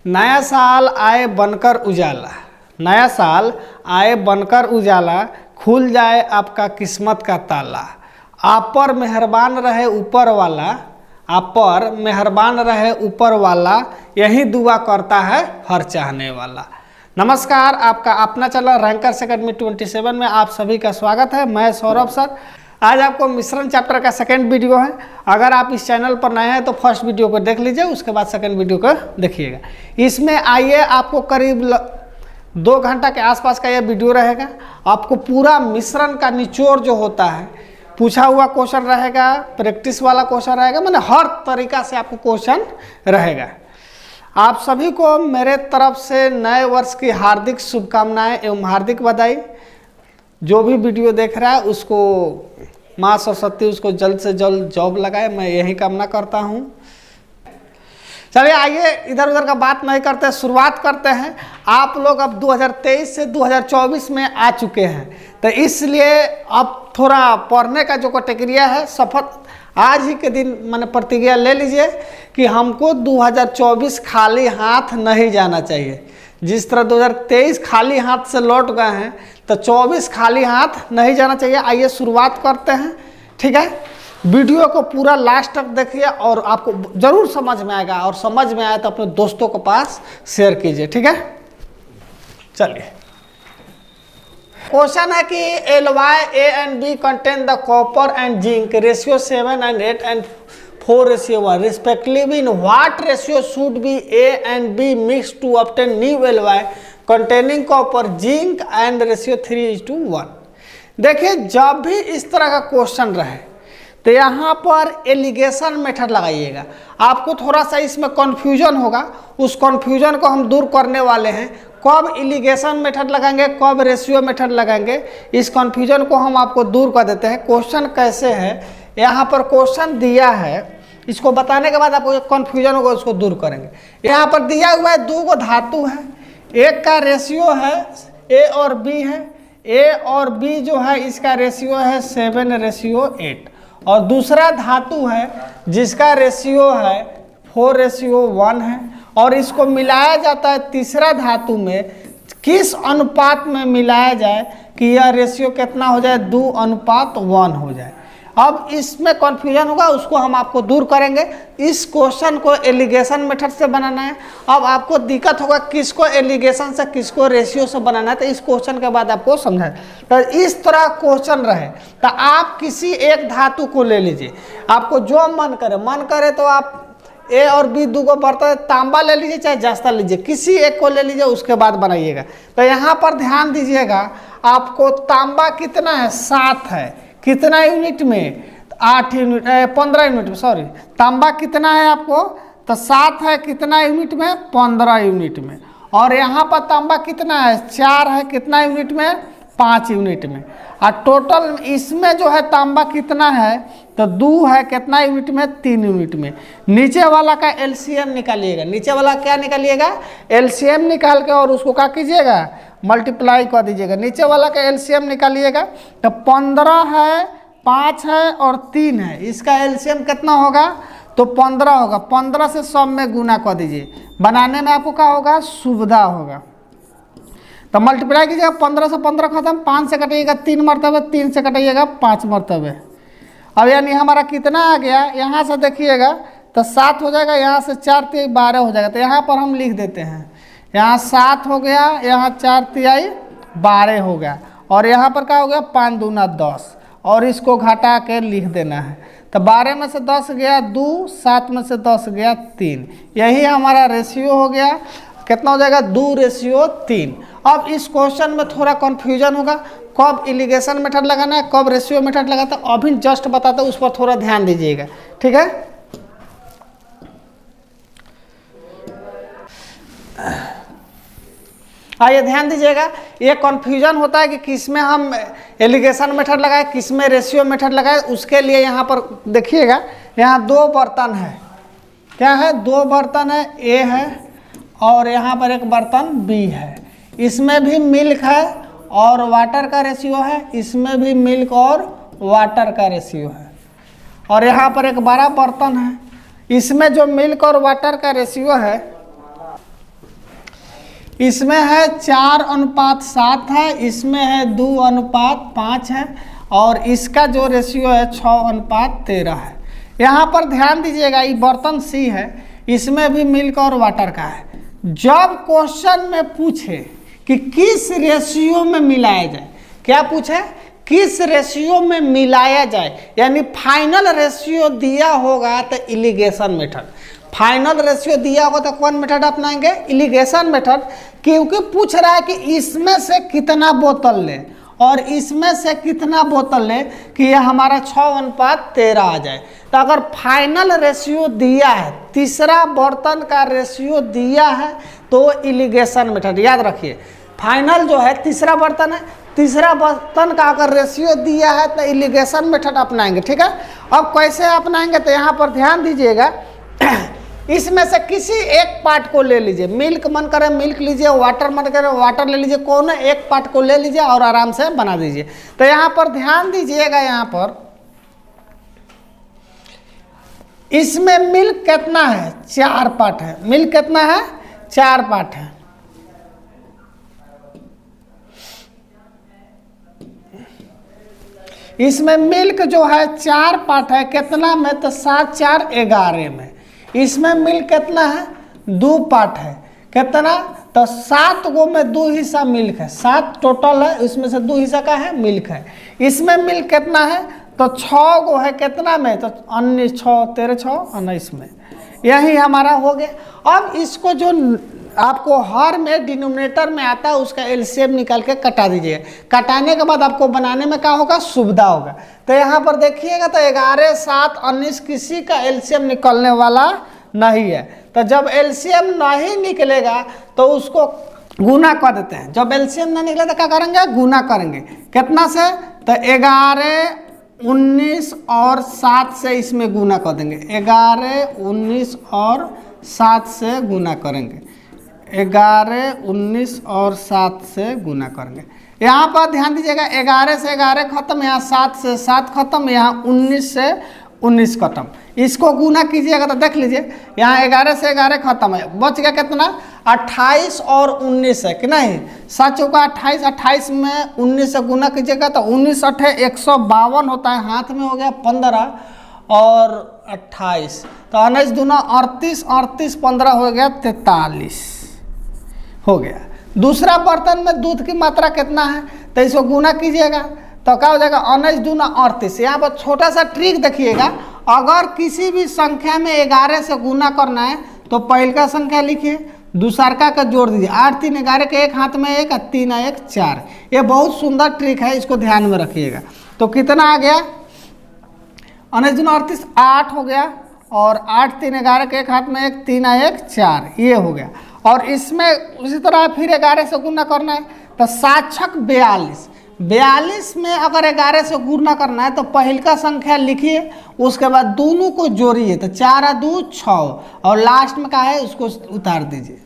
नया साल आए बनकर उजाला, नया साल आए बनकर उजाला, खुल जाए आपका किस्मत का ताला। आप पर मेहरबान रहे ऊपर वाला, आप पर मेहरबान रहे ऊपर वाला, यही दुआ करता है हर चाहने वाला। नमस्कार, आपका अपना चैनल रैंकर्स एकेडमी 27 में आप सभी का स्वागत है। मैं सौरभ सर। आज आपको मिश्रण चैप्टर का सेकंड वीडियो है। अगर आप इस चैनल पर नए हैं तो फर्स्ट वीडियो को देख लीजिए, उसके बाद सेकंड वीडियो को देखिएगा। इसमें आइए आपको करीब 2 घंटा के आसपास का यह वीडियो रहेगा। आपको पूरा मिश्रण का निचोड़ जो होता है, पूछा हुआ क्वेश्चन रहेगा, प्रैक्टिस वाला क्वेश्चन रहेगा, मैंने हर तरीका से आपको क्वेश्चन रहेगा। आप सभी को मेरे तरफ से नए वर्ष की हार्दिक शुभकामनाएं एवं हार्दिक बधाई। जो भी वीडियो देख रहा है उसको माँ सरस्वती उसको जल्द से जल्द जॉब लगाए, मैं यही कामना करता हूँ। चलिए आइए इधर उधर का बात नहीं करते, शुरुआत करते हैं। आप लोग अब 2023 से 2024 में आ चुके हैं, तो इसलिए अब थोड़ा पढ़ने का जो कैटेगरिया है, शपथ आज ही के दिन मैंने प्रतिज्ञा ले लीजिए कि हमको 2024 खाली हाथ नहीं जाना चाहिए। जिस तरह 2023 खाली हाथ से लौट गए हैं, तो 24 खाली हाथ नहीं जाना चाहिए। आइए शुरुआत करते हैं, ठीक है। वीडियो को पूरा लास्ट तक देखिए और आपको जरूर समझ में आएगा, और समझ में आए तो अपने दोस्तों के पास शेयर कीजिए, ठीक है। चलिए, क्वेश्चन है कि LY, A and B contain the copper and zinc ratio 7 and 8 and 4:1 respectively. In what ratio should be A and B mixed to obtain new LY containing copper, zinc and ratio 3:1? देखिए, जब भी इस तरह का question रहे तो यहाँ पर एलिगेशन मेथड लगाइएगा। आपको थोड़ा सा इसमें कन्फ्यूजन होगा, उस कन्फ्यूजन को हम दूर करने वाले हैं। कब एलिगेशन मेथड लगाएंगे, कब रेशियो मेथड लगाएंगे, इस कन्फ्यूजन को हम आपको दूर कर देते हैं। क्वेश्चन कैसे है, यहाँ पर क्वेश्चन दिया है, इसको बताने के बाद आपको कन्फ्यूजन होगा, उसको दूर करेंगे। यहाँ पर दिया हुआ है 2 गो धातु है, एक का रेशियो है A और B है। A और B जो है इसका रेशियो है 7:8, और दूसरा धातु है जिसका रेशियो है 4:1 है, और इसको मिलाया जाता है तीसरा धातु में। किस अनुपात में मिलाया जाए कि यह रेशियो कितना हो जाए, 2:1 हो जाए। अब इसमें कन्फ्यूजन होगा, उसको हम आपको दूर करेंगे। इस क्वेश्चन को एलिगेशन मेथड से बनाना है। अब आपको दिक्कत होगा किसको एलिगेशन से किसको रेशियो से बनाना है, तो इस क्वेश्चन के बाद आपको समझा। तो इस तरह क्वेश्चन रहे तो आप किसी एक धातु को ले लीजिए, आपको जो मन करे तो आप A और B 2 को बर्तन, तांबा ले लीजिए चाहे जस्ता लीजिए, किसी एक को ले लीजिए, उसके बाद बनाइएगा। तो यहाँ पर ध्यान दीजिएगा, आपको तांबा कितना है, 7 है। कितना यूनिट में, 8 यूनिट, 15 यूनिट में, सॉरी। तांबा कितना है आपको, तो 7 है। कितना यूनिट में, 15 यूनिट में। और यहाँ पर तांबा कितना है, 4 है। कितना यूनिट में, 5 यूनिट में। और टोटल इसमें जो है तांबा कितना है, तो 2 है। कितना यूनिट में, 3 यूनिट में। नीचे वाला का LCM निकालिएगा। नीचे वाला क्या निकालिएगा, LCM निकाल के और उसको क्या कीजिएगा, मल्टीप्लाई कर दीजिएगा। नीचे वाला का LCM निकालिएगा तो 15 है, 5 है और 3 है। इसका LCM कितना होगा, तो 15 होगा। 15 से सब में गुना कर दीजिए, बनाने में आपको क्या होगा, सुविधा होगा। तो मल्टीप्लाई कीजिएगा, 15 से 15 खत्म, 5 से कटाइएगा 3 मरतबे, 3 से कटाइएगा 5 मरतबे। अब यानी हमारा कितना आ गया, यहाँ से देखिएगा तो 7 हो जाएगा, यहाँ से 4 तिहाई 12 हो जाएगा। तो यहाँ पर हम लिख देते हैं, यहाँ 7 हो गया, यहाँ 4 तिहाई 12 हो गया, और यहाँ पर क्या हो गया, 5 दूना 10, और इसको घटा के लिख देना है। तो 12 में से 10 गया 2, 7 में से 10 गया 3। यही हमारा रेशियो हो गया। कितना हो जाएगा, 2:3। अब इस क्वेश्चन में थोड़ा कन्फ्यूजन होगा, कब एलिगेशन मेथड लगाना है, कब रेशियो मेथड लगाता है, अभी जस्ट बताता हूँ, उस पर थोड़ा ध्यान दीजिएगा, ठीक है। आइए ध्यान दीजिएगा, ये कन्फ्यूजन होता है कि किस में हम एलिगेशन मेथड लगाए, किस में रेशियो मेथड लगाए। उसके लिए यहाँ पर देखिएगा, यहाँ 2 बर्तन है। क्या है, 2 बर्तन है, A है और यहाँ पर एक बर्तन B है। इसमें भी मिल्क है और वाटर का रेशियो है, इसमें भी मिल्क और वाटर का रेशियो है। और यहाँ पर एक बड़ा बर्तन है, इसमें जो मिल्क और वाटर का रेशियो है इसमें है 4:7 है, इसमें है 2:5 है, और इसका जो रेशियो है 6:13 है। यहाँ पर ध्यान दीजिएगा, ये बर्तन सी है, इसमें भी मिल्क और वाटर का है। जब क्वेश्चन में पूछे कि किस रेशियो में मिलाया जाए, क्या पूछे, किस रेशियो में मिलाया जाए, यानी फाइनल रेशियो दिया होगा तो इलिगेशन मेथड, फाइनल रेशियो दिया होगा तो कौन मेथड अपनाएंगे, इलिगेशन मेथड। क्योंकि पूछ रहा है कि इसमें से कितना बोतल ले और इसमें से कितना बोतल ले कि यह हमारा 6:13 आ जाए। तो अगर फाइनल रेशियो दिया है, तीसरा बर्तन का रेशियो दिया है, तो इलिगेशन मेथड, याद रखिए फाइनल जो है तीसरा बर्तन है, तीसरा बर्तन का अगर रेशियो दिया है तो इलिगेशन मेथड अपनाएंगे। ठीक है, अब कैसे अपनाएंगे, तो यहाँ पर ध्यान दीजिएगा, इसमें से किसी एक पार्ट को ले लीजिए, मिल्क मन करे मिल्क लीजिए, वाटर मन करे वाटर ले लीजिए, कौन एक पार्ट को ले लीजिए और आराम से बना दीजिए। तो यहाँ पर ध्यान दीजिएगा, यहाँ पर इसमें मिल्क कितना है, 4 पार्ट है, मिल्क कितना है, 4 पार्ट है। इसमें मिल्क जो है 4 पार्ट है, कितना में, तो 7 4 11 में। इसमें मिल्क कितना है, 2 पार्ट है, कितना, तो 7 गो में 2 हिस्सा मिल्क है, 7 टोटल है, इसमें से 2 हिस्सा का है मिल्क है। इसमें मिल्क कितना है, तो 6 गो है, कितना में, तो 19 6 13 6 19 में। यही हमारा हो गया। अब इसको जो आपको हर में डिनोमिनेटर में आता है उसका एलसीएम निकाल के कटा दीजिए, कटाने के बाद आपको बनाने में क्या होगा, सुविधा होगा। तो यहाँ पर देखिएगा, तो 11 7 19 किसी का एलसीएम निकलने वाला नहीं है। तो जब एलसीएम नहीं निकलेगा तो उसको गुना कर देते हैं, जब एलसीएम नहीं निकले तो क्या करेंगे, गुना करेंगे, कितना से, तो 11 19 और 7 से इसमें गुना कर देंगे, 11 19 और 7 से गुना करेंगे, 11 19 और 7 से गुना करेंगे। यहाँ पर ध्यान दीजिएगा, 11 से 11 खत्म, यहाँ 7 से 7 खत्म, यहाँ 19 से 19 खत्म। इसको गुना कीजिएगा तो देख लीजिए, यहाँ 11 से 11 खत्म है, बच गया कितना, 28 और 19 है कि नहीं, 7 चौका 28, 28 में 19 से गुना कीजिएगा तो 19 8 152 होता है, हाथ में हो गया 15 और 28, तो 19 दूना 38, 38 15 हो गया 43 हो गया। दूसरा बर्तन में दूध की मात्रा कितना है, तो इसको गुना कीजिएगा तो क्या हो जाएगा, 19 दूना 38। यहाँ पर छोटा सा ट्रिक देखिएगा, अगर किसी भी संख्या में 11 से गुना करना है तो पहल का संख्या लिखिए, दूसरका का जोड़ दीजिए, 8 3 11 के एक हाथ में 1 3 1 4। ये बहुत सुंदर ट्रिक है, इसको ध्यान में रखिएगा। तो कितना आ गया, 19 दूना 38 8 हो गया, और 8 3 11 के एक हाथ में 1 3 1 4, ये हो गया। और इसमें उसी तरह फिर 11 से गुना करना है तो 7 6 42, 42 में अगर 11 से गुना करना है तो पहल का संख्या लिखिए, उसके बाद दोनों को जोड़िए, तो 4 2 6 और लास्ट में क्या है उसको उतार दीजिए,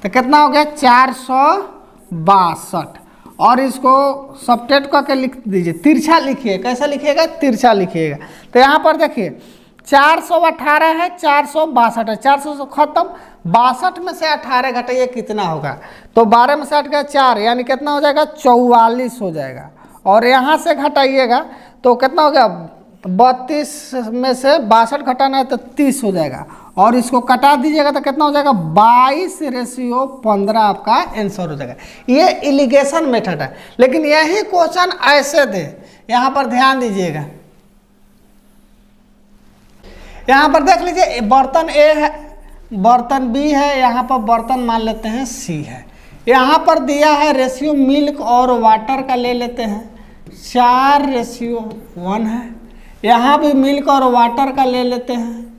तो कितना हो गया 462। और इसको सब्ट्रैक्ट करके लिख दीजिए, तिरछा लिखिए, कैसा लिखिएगा, तिरछा लिखिएगा। तो यहाँ पर देखिए 418 है, 462 है, 400 से खत्म, 62 में से 18 घटाइए कितना होगा, तो 12 में से 8 गया 4, यानी कितना हो जाएगा 44 हो जाएगा। और यहाँ से घटाइएगा तो कितना हो गया, 32 में से 62 घटाना है तो 30 हो जाएगा, और इसको कटा दीजिएगा तो कितना हो जाएगा 22:15 आपका आंसर हो जाएगा। ये इलिगेशन मेथड है, लेकिन यही क्वेश्चन ऐसे दे, यहाँ पर ध्यान दीजिएगा, यहाँ पर देख लीजिए, बर्तन ए है, बर्तन बी है, यहाँ पर बर्तन मान लेते हैं सी है, यहाँ पर दिया है रेशियो मिल्क और वाटर का ले लेते हैं 4:1 है, यहाँ भी मिल्क और वाटर का ले लेते हैं,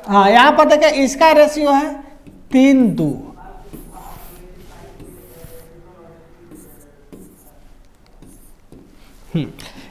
हाँ यहाँ पर देखिए इसका रेशियो है 3:2।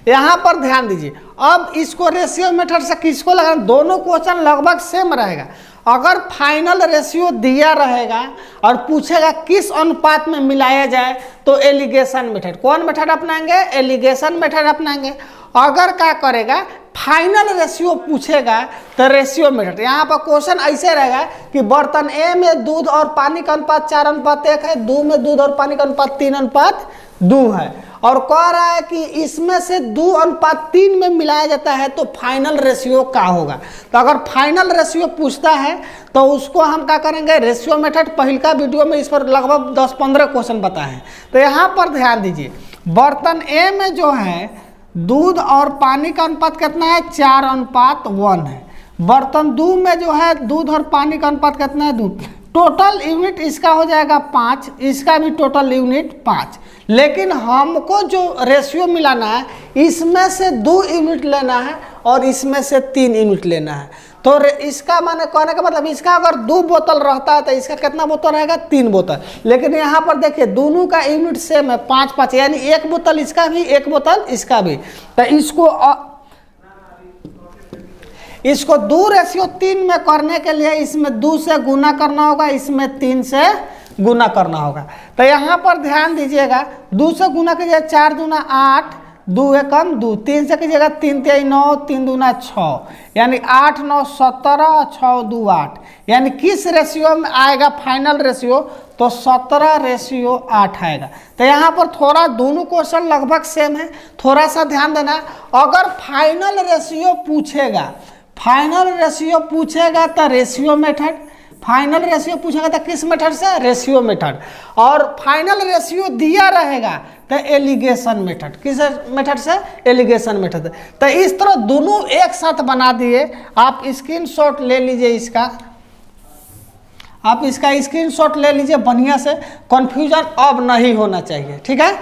यहाँ पर ध्यान दीजिए, अब इसको रेशियो मेथड से किसको लगाना, दोनों क्वेश्चन लगभग सेम रहेगा। अगर फाइनल रेशियो दिया रहेगा और पूछेगा किस अनुपात में मिलाया जाए तो एलिगेशन मेथड, कौन मेथड अपनाएंगे, एलिगेशन मेथड अपनाएंगे। अगर क्या करेगा फाइनल रेशियो पूछेगा तो रेशियो मेथड, यहाँ पर क्वेश्चन ऐसे रहेगा कि बर्तन ए में दूध और पानी का अनुपात 4:1 है, 2 में दूध और पानी का अनुपात 3:2 है, और कह रहा है कि इसमें से 2:3 में मिलाया जाता है तो फाइनल रेशियो क्या होगा। तो अगर फाइनल रेशियो पूछता है तो उसको हम क्या करेंगे, रेशियो मेथड। पहले का वीडियो में इस पर लगभग 10-15 क्वेश्चन बताए हैं। तो यहाँ पर ध्यान दीजिए, बर्तन ए में जो है दूध और पानी का अनुपात कितना है, 4:1 है। बर्तन 2 में जो है दूध और पानी का अनुपात कितना है, 2। टोटल यूनिट इसका हो जाएगा 5, इसका भी टोटल यूनिट 5। लेकिन हमको जो रेशियो मिलाना है, इसमें से 2 यूनिट लेना है और इसमें से 3 यूनिट लेना है। तो इसका माने कहने का मतलब, इसका अगर 2 बोतल रहता है तो इसका कितना बोतल रहेगा, 3 बोतल। लेकिन यहाँ पर देखिए दोनों का यूनिट सेम है, 5-5, यानी 1 बोतल इसका भी, 1 बोतल इसका भी। तो इसको 2:3 में करने के लिए इसमें 2 से गुना करना होगा, इसमें 3 से गुना करना होगा। तो यहाँ पर ध्यान दीजिएगा, 2 से गुना कीजिएगा, 4 दूना 8, 2 एकम 2, 3 से कीजिएगा 3 3 9, 3 दूना 6, यानी 8 9 17, 6 2 8, यानी किस रेशियो में आएगा फाइनल रेशियो, तो 17:8 आएगा। तो यहाँ पर थोड़ा दोनों क्वेश्चन लगभग सेम है, थोड़ा सा ध्यान देना। अगर फाइनल रेशियो पूछेगा, फाइनल रेशियो पूछेगा तो रेशियो मेथड, फाइनल रेशियो पूछेगा तो किस मेथड से, रेशियो मेथड। और फाइनल रेशियो दिया रहेगा तो एलिगेशन मेथड, किस मेथड से, एलिगेशन मेथड। तो इस तरह दोनों एक साथ बना दिए। आप स्क्रीनशॉट ले लीजिए इसका, आप इसका स्क्रीनशॉट ले लीजिए बढ़िया से, कंफ्यूजन अब नहीं होना चाहिए, ठीक है।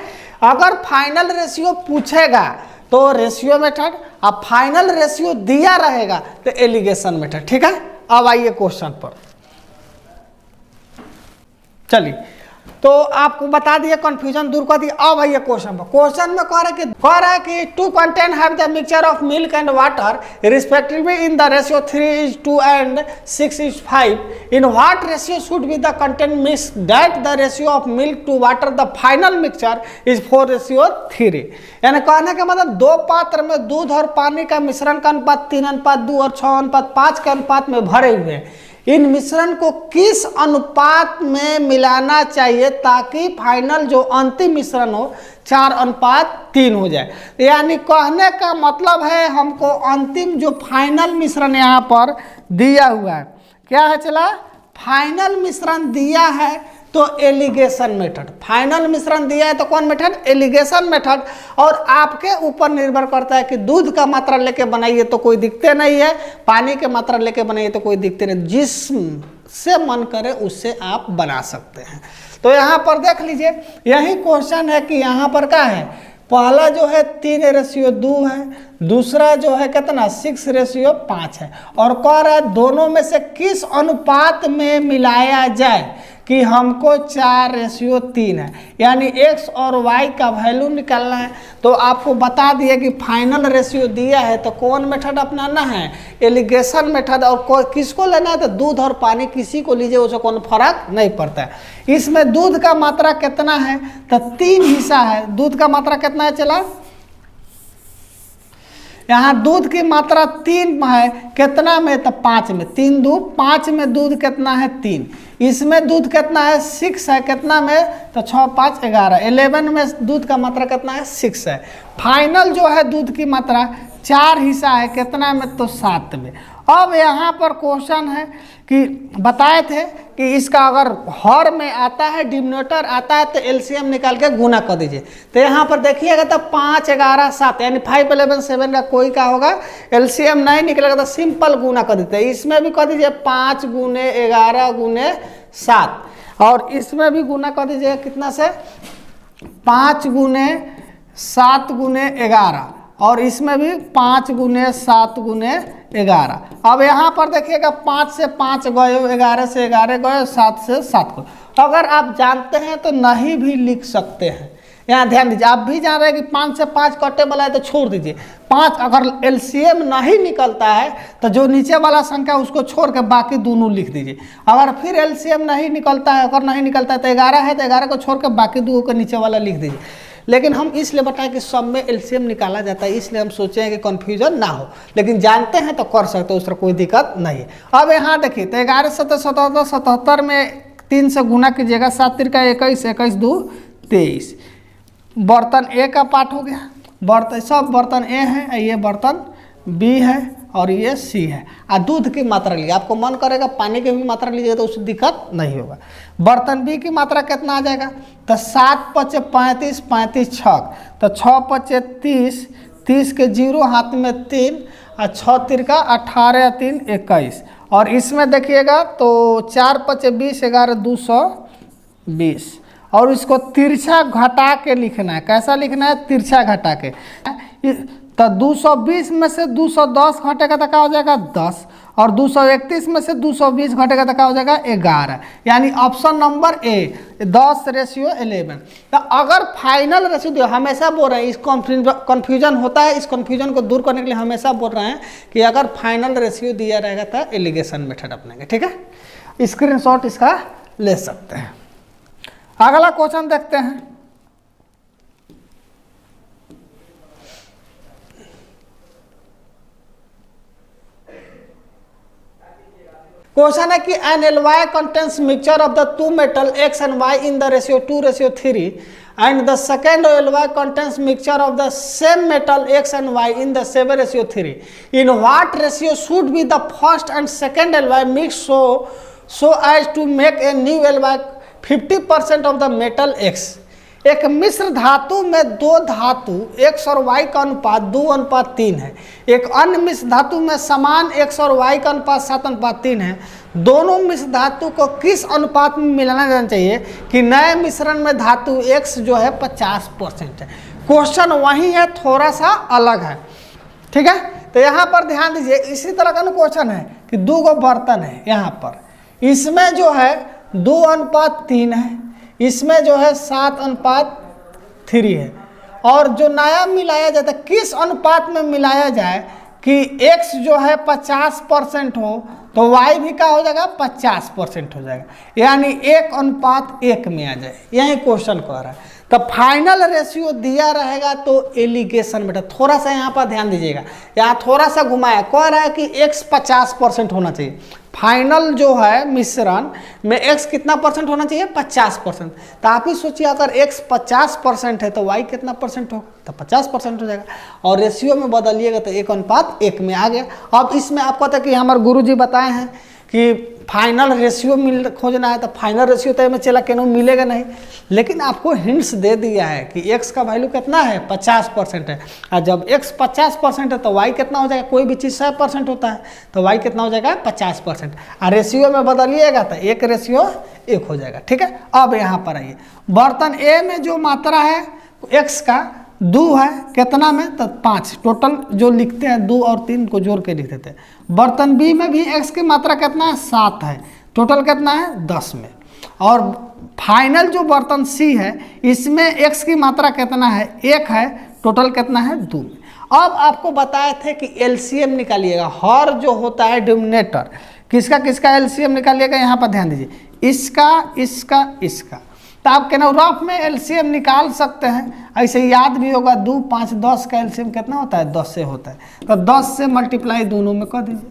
अगर फाइनल रेशियो पूछेगा तो रेशियो मेथड, अब फाइनल रेशियो दिया रहेगा तो एलिगेशन मेथड, ठीक है। अब आइए क्वेश्चन पर, चलिए। तो आपको बता दिए, कंफ्यूजन दूर कर दिए। अब आइए क्वेश्चन पर। क्वेश्चन में कह रहा है कि 2 container have the mixture of milk and water respectively in the ratio 3:2 and 6:5। In what ratio should be the content mix that the ratio of milk to water the final mixture is 4:3। यानी कहने का मतलब 2 पात्र में दूध और पानी का मिश्रण का अनुपात 3:2 और 6:5 के अनुपात में भरे हुए हैं। इन मिश्रण को किस अनुपात में मिलाना चाहिए ताकि फाइनल जो अंतिम मिश्रण हो 4:3 हो जाए। यानी कहने का मतलब है हमको अंतिम जो फाइनल मिश्रण यहाँ पर दिया हुआ है, क्या है चला, फाइनल मिश्रण दिया है तो एलिगेशन मेथड। फाइनल मिश्रण दिया है तो कौन मेथड, एलिगेशन मेथड। और आपके ऊपर निर्भर करता है कि दूध का मात्रा लेके बनाइए तो कोई दिक्कत नहीं है, पानी के मात्रा लेके बनाइए तो कोई दिक्कत नहीं, जिससे मन करे उससे आप बना सकते हैं। तो यहाँ पर देख लीजिए, यही क्वेश्चन है कि यहाँ पर क्या है, पहला जो है 3:2 है, दूसरा जो है कितना 6:5 है, और कह रहा है दोनों में से किस अनुपात में मिलाया जाए कि हमको 4:3 है, यानी x और y का वैल्यू निकालना है। तो आपको बता दिए कि फाइनल रेशियो दिया है तो कौन मेथड अपनाना है, एलिगेशन मेथड। और किसको लेना है तो दूध और पानी, किसी को लीजिए उसे कोई फर्क नहीं पड़ता है। इसमें दूध का मात्रा कितना है तो 3 हिस्सा है। दूध का मात्रा कितना है चला, यहाँ दूध की मात्रा 3 है, कितना में तो 5 में, 3 2 5 में दूध कितना है 3, इसमें दूध कितना है 6 है, कितना में तो 6 5 11, 11 में दूध का मात्रा कितना है 6 है। फाइनल जो है दूध की मात्रा 4 हिस्सा है, कितना में तो 7 में। अब यहाँ पर क्वेश्चन है कि बताए थे कि इसका अगर हर में आता है, डिनोमिनेटर आता है तो एलसीएम निकाल के गुना कर दीजिए। तो यहाँ पर देखिएगा तो 5 11 7 यानी 5 11 7 का कोई का होगा, एलसीएम नहीं निकलेगा तो सिंपल गुना कर देते हैं। इसमें भी कर दीजिए 5 गुने 11 गुने 7, और इसमें भी गुना कर दीजिए कितना से 5 गुने 7 गुने 11, और इसमें भी 5 गुने 7 गुने 11। अब यहाँ पर देखिएगा 5 से 5 गए, 11 से 11 गए, 7 से 7 गए। अगर आप जानते हैं तो नहीं भी लिख सकते हैं। यहाँ ध्यान दीजिए, आप भी जान रहे हैं कि 5 से 5 कटे वाला है तो छोड़ दीजिए। 5 अगर एलसीएम नहीं निकलता है तो जो नीचे वाला संख्या उसको छोड़ के बाकी दोनों लिख दीजिए। अगर फिर एलसीएम नहीं निकलता है, अगर नहीं निकलता है तो 11 है तो 11 को छोड़ के बाकी दो को नीचे वाला लिख दीजिए। लेकिन हम इसलिए बताएं कि सब में एलसीएम निकाला जाता है, इसलिए हम सोचे हैं कि कन्फ्यूजन ना हो, लेकिन जानते हैं तो कर सकते हो, उसका कोई दिक्कत नहीं है। अब यहाँ देखिए तो 11 7 77 77 में 3 से गुना कीजिएगा, 7 तिरका 21, 21 2 23। बर्तन ए का पार्ट हो गया, बर्तन सब बर्तन ए है, ये बर्तन बी है और ये सी है। दूध की मात्रा लीजिए, आपको मन करेगा पानी की भी मात्रा लीजिएगा तो उससे दिक्कत नहीं होगा। बर्तन बी की मात्रा कितना आ जाएगा, तो 7 × 5 = 35, 35 छक, तो 6 × 5 = 30, 30 के 0 हाथ में 3 और 6 तिरका 18 3 21। और इसमें देखिएगा तो 4 × 5 = 20, 11 220। और इसको तिरछा घटा के लिखना है। कैसा लिखना है, तिरछा घटा के। तो 220 में से 210 घटेगा तो क्या हो जाएगा 10, और 231 में से 220 घटेगा तो क्या हो जाएगा 11। यानी ऑप्शन नंबर ए 10:11। तो अगर फाइनल रेशियो दिया, हमेशा बोल रहे हैं, इस कन्फ्यूजन होता है, इस कन्फ्यूजन को दूर करने के लिए हमेशा बोल रहे हैं कि अगर फाइनल रेशियो दिया रहेगा तो एलिगेशन मेथड अपनाएंगे। ठीक है, स्क्रीनशॉट इसका ले सकते हैं। अगला क्वेश्चन देखते हैं। क्वेश्चन है कि an alloy contains mixture of the two metal x and y in the ratio 2:3 and the second alloy contains mixture of the same metal x and y in the 7:3। In what ratio should be the first and second alloy mix so as to make a new alloy 50% of the metal X। एक मिश्र धातु में दो धातु X और Y का अनुपात 2:3 है। एक अन्य मिश्र धातु में समान X और Y का अनुपात 7:3 है। दोनों मिश्र धातु को किस अनुपात में मिलाना जाना चाहिए कि नए मिश्रण में धातु X जो है 50% है। क्वेश्चन वही है, थोड़ा सा अलग है। ठीक है, तो यहाँ पर ध्यान दीजिए, इसी तरह का क्वेश्चन है कि 2 बर्तन है, यहाँ पर इसमें जो है 2:3 है, इसमें जो है 7:3 है। और जो नया मिलाया जाता है किस अनुपात में मिलाया जाए कि x जो है 50% हो तो y भी क्या हो जाएगा 50% हो जाएगा, यानी 1:1 में आ जाए। यही क्वेश्चन कह रहा है। तो फाइनल रेशियो दिया रहेगा तो एलिगेशन बेटा थोड़ा सा यहाँ पर ध्यान दीजिएगा, यहाँ थोड़ा सा घुमाया, कह रहा है कि x 50% होना चाहिए। फाइनल जो है मिश्रण में x कितना परसेंट होना चाहिए 50%। तो आप ही सोचिए अगर x 50% है तो y कितना परसेंट होगा, तो 50% हो जाएगा। और रेशियो में बदलिएगा तो 1:1 में आ गया। अब इसमें आपको पता है कि हमारे गुरुजी बताए हैं कि फाइनल रेशियो खोजना है, तो फाइनल रेशियो तो में चला क्यों मिलेगा नहीं, लेकिन आपको हिंट्स दे दिया है कि x का वैल्यू कितना है 50% है। और जब x 50% है तो y कितना हो जाएगा, कोई भी चीज़ 100% होता है तो y कितना हो जाएगा 50%। और रेशियो में बदलिएगा तो 1:1 हो जाएगा। ठीक है, अब यहाँ पर आइए, बर्तन A में जो मात्रा है x का 2 है, कितना में तो 5, टोटल जो लिखते हैं 2 और 3 को जोड़ के लिख देते हैं। बर्तन बी में भी x की मात्रा कितना है 7 है, टोटल कितना है 10 में। और फाइनल जो बर्तन सी है इसमें x की मात्रा कितना है 1 है, टोटल कितना है 2 में। अब आपको बताए थे कि एलसीएम निकालिएगा, हर जो होता है डिनोमिनेटर किसका किसका एलसीएम निकालिएगा। यहाँ पर ध्यान दीजिए, इसका इसका इसका, तो आप कहना रफ में एलसीएम निकाल सकते हैं, ऐसे याद भी होगा। 2 5 10 का एलसीएम कितना होता है 10 से होता है, तो 10 से मल्टीप्लाई दोनों में कर दीजिए,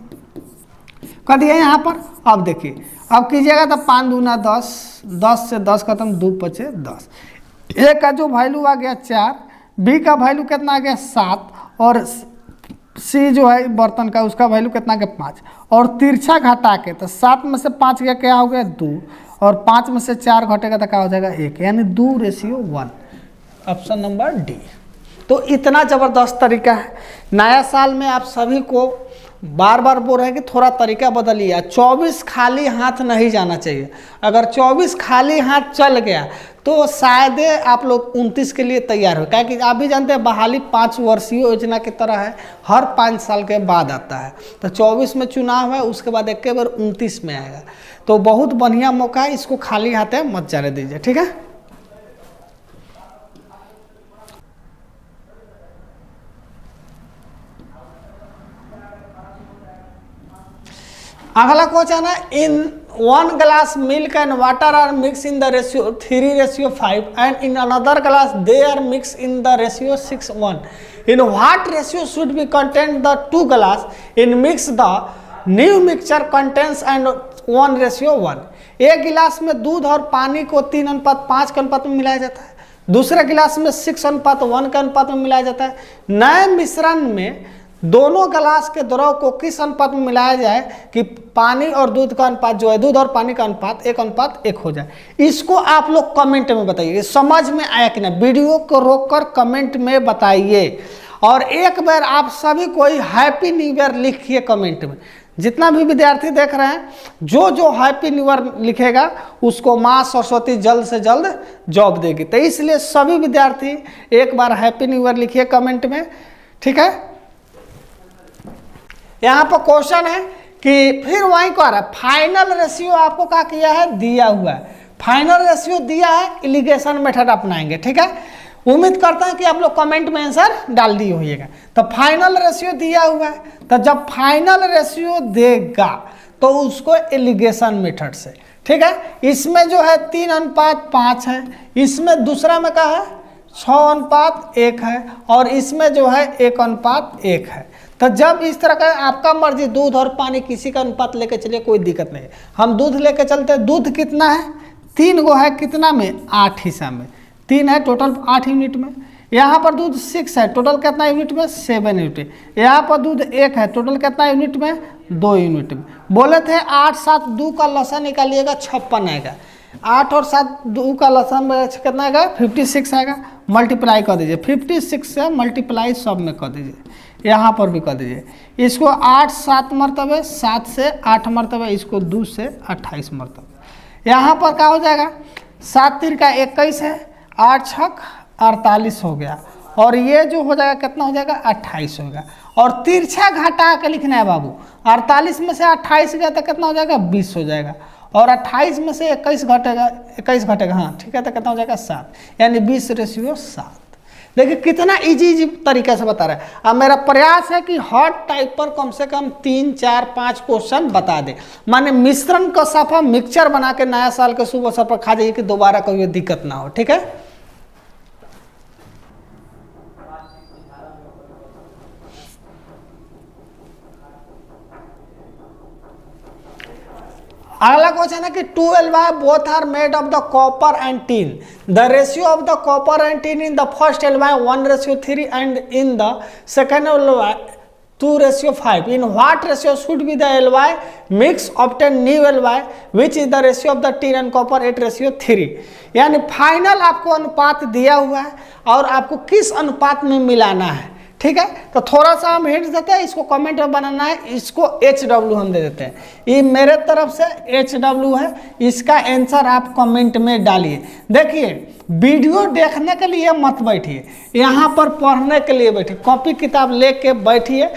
कर दिया यहाँ पर। अब देखिए, अब कीजिएगा तो 5 दूना 10, 10 से 10 खत्म, 2 5 10। ए का जो वैल्यू आ गया 4, बी का वैल्यू कितना आ गया 7, और सी जो है बर्तन का उसका वैल्यू कितना आ गया 5। और तिरछा घटा के तो 7 में से 5 गया क्या हो गया 2, और 5 में से 4 घटेगा तो क्या हो जाएगा 1, यानी 2:1। Option number D. तो इतना ज़बरदस्त तरीका है। नया साल में आप सभी को बार बार बोल रहे हैं कि थोड़ा तरीका बदलिए। 24 खाली हाथ नहीं जाना चाहिए। अगर 24 खाली हाथ चल गया तो शायद आप लोग 29 के लिए तैयार हो, क्या कि आप भी जानते हैं बहाली 5 वर्षीय योजना की तरह है, हर 5 साल के बाद आता है। तो 24 में चुनाव है, उसके बाद एक बार 29 में आएगा। तो बहुत बढ़िया मौका है, इसको खाली हाथे मत जाने दीजिए। ठीक है, अगला क्वेश्चन है, इन one glass milk and water are mixed in the ratio 3:5 and in another glass they are mixed in the ratio 6:1. In what ratio should be contained the two glass in mix the new mixture contains and 1:1. एक गिलास में दूध और पानी को 3:5 के अनुपात में मिलाया जाता है, दूसरे गिलास में 6:1 के अनुपात में मिलाया जाता है। नए मिश्रण में दोनों गिलास के द्रव को किस अनुपात में मिलाया जाए कि पानी और दूध का अनुपात जो है, दूध और पानी का अनुपात 1:1 हो जाए। इसको आप लोग कमेंट में बताइए, समझ में आया कि ना। वीडियो को रोककर कमेंट में बताइए और एक बार आप सभी कोई हैप्पी न्यू ईयर लिखिए कमेंट में। जितना भी विद्यार्थी देख रहे हैं, जो जो हैप्पी न्यू ईयर लिखेगा उसको माँ सरस्वती जल्द से जल्द जॉब देगी। तो इसलिए सभी विद्यार्थी एक बार हैप्पी न्यू ईयर लिखिए कमेंट में, ठीक है। यहाँ पर क्वेश्चन है कि फिर वहीं को आ रहा है फाइनल रेशियो आपको क्या किया है, दिया हुआ है। फाइनल रेशियो दिया है, इलिगेशन मेथड अपनाएंगे, ठीक है। उम्मीद करता है कि आप लोग कमेंट में आंसर डाल दिए होइएगा। तो फाइनल रेशियो दिया हुआ है, तो जब फाइनल रेशियो देगा तो उसको इलिगेशन मेथड से, ठीक है। इसमें जो है 3:5 है, इसमें दूसरा में क्या है 6:1 है और इसमें जो है 1:1 है। तो जब इस तरह का आपका मर्जी दूध और पानी किसी का अनुपात लेके चलिए, कोई दिक्कत नहीं है। हम दूध लेके चलते हैं, दूध कितना है 3 गो है, कितना में 8 हिस्सा में, 3 है टोटल 8 यूनिट में। यहाँ पर दूध 6 है, टोटल कितना यूनिट में 7 यूनिट। यहाँ पर दूध 1 है, टोटल कितना यूनिट में 2 यूनिट में। बोले थे 8 7 2 का लसन निकालिएगा 56 आएगा, 8 और 7 2 का लसन कितना आएगा 56 आएगा। मल्टीप्लाई कर दीजिए, 56 से मल्टीप्लाई सब में कर दीजिए, यहाँ पर भी कर दीजिए। इसको 8 7 मरतबे, 7 से 8 मरतबे, इसको 2 से 28 मरतबे। यहाँ पर क्या हो जाएगा 7 3 का 21 है, 8 6 48 हो गया और ये जो हो जाएगा कितना हो जाएगा 28 होगा। और तिरछा घटा के लिखना है बाबू, 48 में से 28 गया तो कितना हो जाएगा 20 हो जाएगा और 28 में से 21 घटेगा, हाँ ठीक है, तो कितना हो जाएगा 7, यानी 20:7। देखिए कितना इजी तरीके से बता रहा है। अब मेरा प्रयास है कि हर टाइप पर कम से कम 3 4 5 क्वेश्चन बता दे, माने मिश्रण का साफा मिक्सचर बना के नया साल के शुभ अवसर पर खा जाइए कि दोबारा कोई दिक्कत ना हो, ठीक है। अगला क्वेश्चन है कि 2 both are made of the copper and tin. The ratio of the copper and tin in the first 1:3 and in the second 2:5. In what ratio should be the Ly mix obtain new Ly, which is the ratio of the tin and copper 8:3। यानी final आपको अनुपात दिया हुआ है और आपको किस अनुपात में मिलाना है, ठीक है। तो थोड़ा सा हम हिंट देते हैं, इसको कमेंट में बनाना है। इसको HW हम दे देते हैं, ये मेरे तरफ से HW है, इसका आंसर आप कमेंट में डालिए। देखिए वीडियो देखने के लिए मत बैठिए, यहाँ पर पढ़ने के लिए बैठिए, कॉपी किताब लेके बैठिए।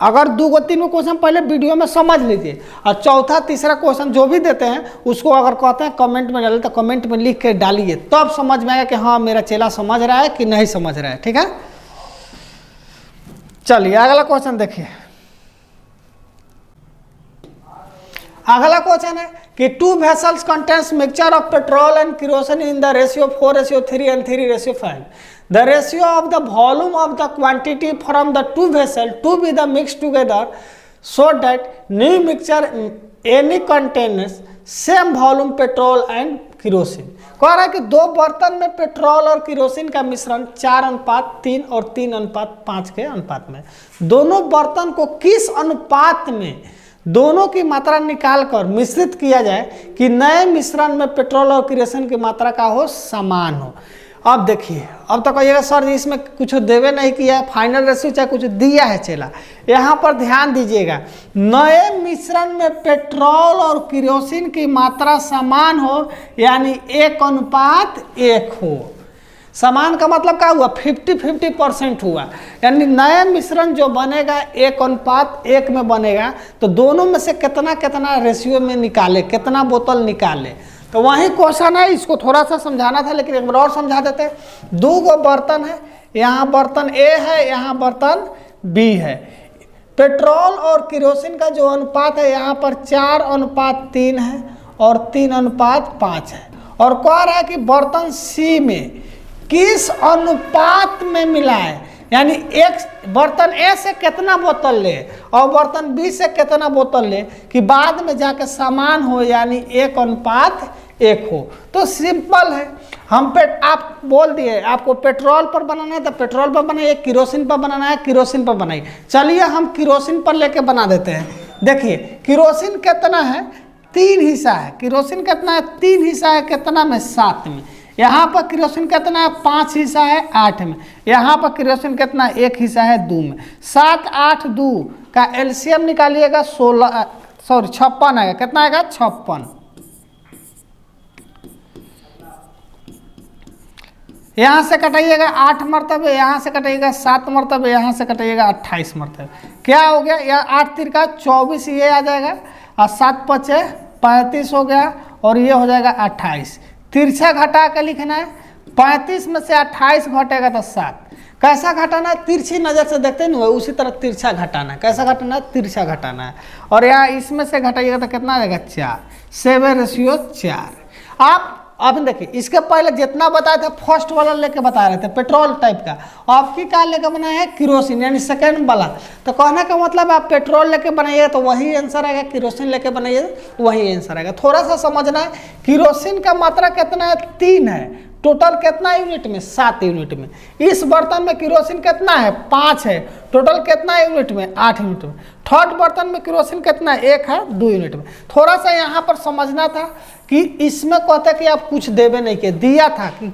अगर 2 3 क्वेश्चन पहले वीडियो में समझ लीजिए और चौथा तीसरा क्वेश्चन जो भी देते हैं उसको अगर कहते हैं कमेंट में डालिए तो कमेंट में लिख के डालिए, तब समझ में आएगा कि हाँ मेरा चेला समझ रहा है कि नहीं समझ रहा है, ठीक है। चलिए अगला क्वेश्चन देखिए। अगला क्वेश्चन है कि 2 vessels contains mixture of petrol and kerosene in the ratio 4:3 and 3:5. The ratio of the volume of the quantity from the 2 vessels to be the mixed together so that new mixture any contains same volume petrol and kerosene. कह रहा है कि 2 बर्तन में petrol और kerosene का मिश्रण 4:3 और 3:5 के अनुपात में, दोनों बर्तन को किस अनुपात में दोनों की मात्रा निकालकर मिश्रित किया जाए कि नए मिश्रण में पेट्रोल और केरोसिन की मात्रा का हो समान हो। अब देखिए, अब तो कहिएगा सर जी इसमें कुछ देवे नहीं किया है, फाइनल रेशियो चाहे कुछ दिया है चेला। यहाँ पर ध्यान दीजिएगा, नए मिश्रण में पेट्रोल और केरोसिन की मात्रा समान हो, यानी 1:1 हो। समान का मतलब क्या हुआ 50-50% हुआ, यानी नया मिश्रण जो बनेगा 1:1 में बनेगा, तो दोनों में से कितना कितना रेशियो में निकाले, कितना बोतल निकाले। तो वही क्वेश्चन है, इसको थोड़ा सा समझाना था लेकिन एक बार और समझा देते हैं। 2 गो बर्तन है, यहाँ बर्तन A है, यहाँ बर्तन B है। पेट्रोल और केरोसिन का जो अनुपात है यहाँ पर 4:3 है और 3:5 है। और कह रहा है कि बर्तन सी में किस अनुपात में मिलाएं, यानी एक बर्तन ए से कितना बोतल ले और बर्तन बी से कितना बोतल ले कि बाद में जाकर समान हो, यानी 1:1 हो। तो सिंपल है, आप बोल दिए आपको पेट्रोल पर बनाना है तो पेट्रोल पर बनाइए, किरोसिन पर बनाना है किरोसिन पर बनाइए। चलिए हम किरोसिन पर लेके बना देते हैं। देखिए किरोसिन कितना है, 3 हिस्सा है। किरोसिन कितना है, 3 हिस्सा है, कितना में 7 में। यहाँ पर किरोसिन कितना है, 5 हिस्सा है 8 में। यहाँ पर किरोसिन कितना है, 1 हिस्सा है 2 में। 7 8 2 का एलसीएम निकालिएगा 56 आएगा। कितना आएगा, 56। यहाँ से कटाइएगा 8 मरतबे, यहाँ से कटाइएगा 7 मरतबे, यहाँ से कटाइएगा 28 मरतबे। क्या हो गया, यह 8 तिरका 24 ये आ जाएगा और 7 पचे 35 हो गया और ये हो जाएगा 28। तिरछा घटा के लिखना है, 35 में से 28 घटेगा तो 7। कैसा घटाना है, तिरछी नज़र से देखते नहीं, उसी तरह तिरछा घटाना है। कैसा घटाना है, तिरछा घटाना है। और यहाँ इसमें से घटाइएगा तो कितना आ जाएगा, 4। 7:4। आप अब देखिए इसके पहले जितना बताया था फर्स्ट वाला लेके बता रहे थे पेट्रोल टाइप का, आपकी क्या लेके बनाया है, किरोसिन, यानी सेकंड वाला। तो कहने का मतलब आप पेट्रोल लेके बनाइए तो वही आंसर आएगा, किरोसिन लेके बनाइए तो वही आंसर आएगा। थोड़ा सा समझना है, किरोसिन का मात्रा कितना है, 3 है। टोटल कितना यूनिट में, 7 यूनिट में। इस बर्तन में किरोसिन कितना है, 5 है। टोटल कितना यूनिट में, 8 यूनिट में। थर्ड बर्तन में किरोसिन कितना है, 1 है, 2 यूनिट में। थोड़ा सा यहाँ पर समझना था कि इसमें कहते कि आप कुछ देवे नहीं के दिया था कि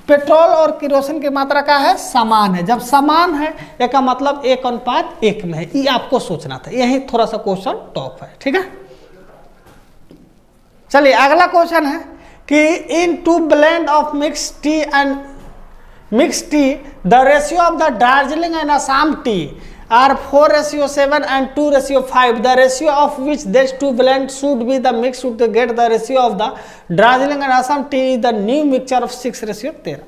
पेट्रोल और किरोसिन की मात्रा का है, समान है। जब समान है इसका मतलब 1:1 में है, ये आपको सोचना था। यही थोड़ा सा क्वेश्चन टॉप है, ठीक है। चलिए अगला क्वेश्चन है कि इन 2 blend of mixed tea the ratio of the Darjeeling and Assam tea are 4:7 and 2:5. The ratio of which these 2 blends should be the mix should get the ratio of the Darjeeling and Assam tea is the new mixture of 6:13।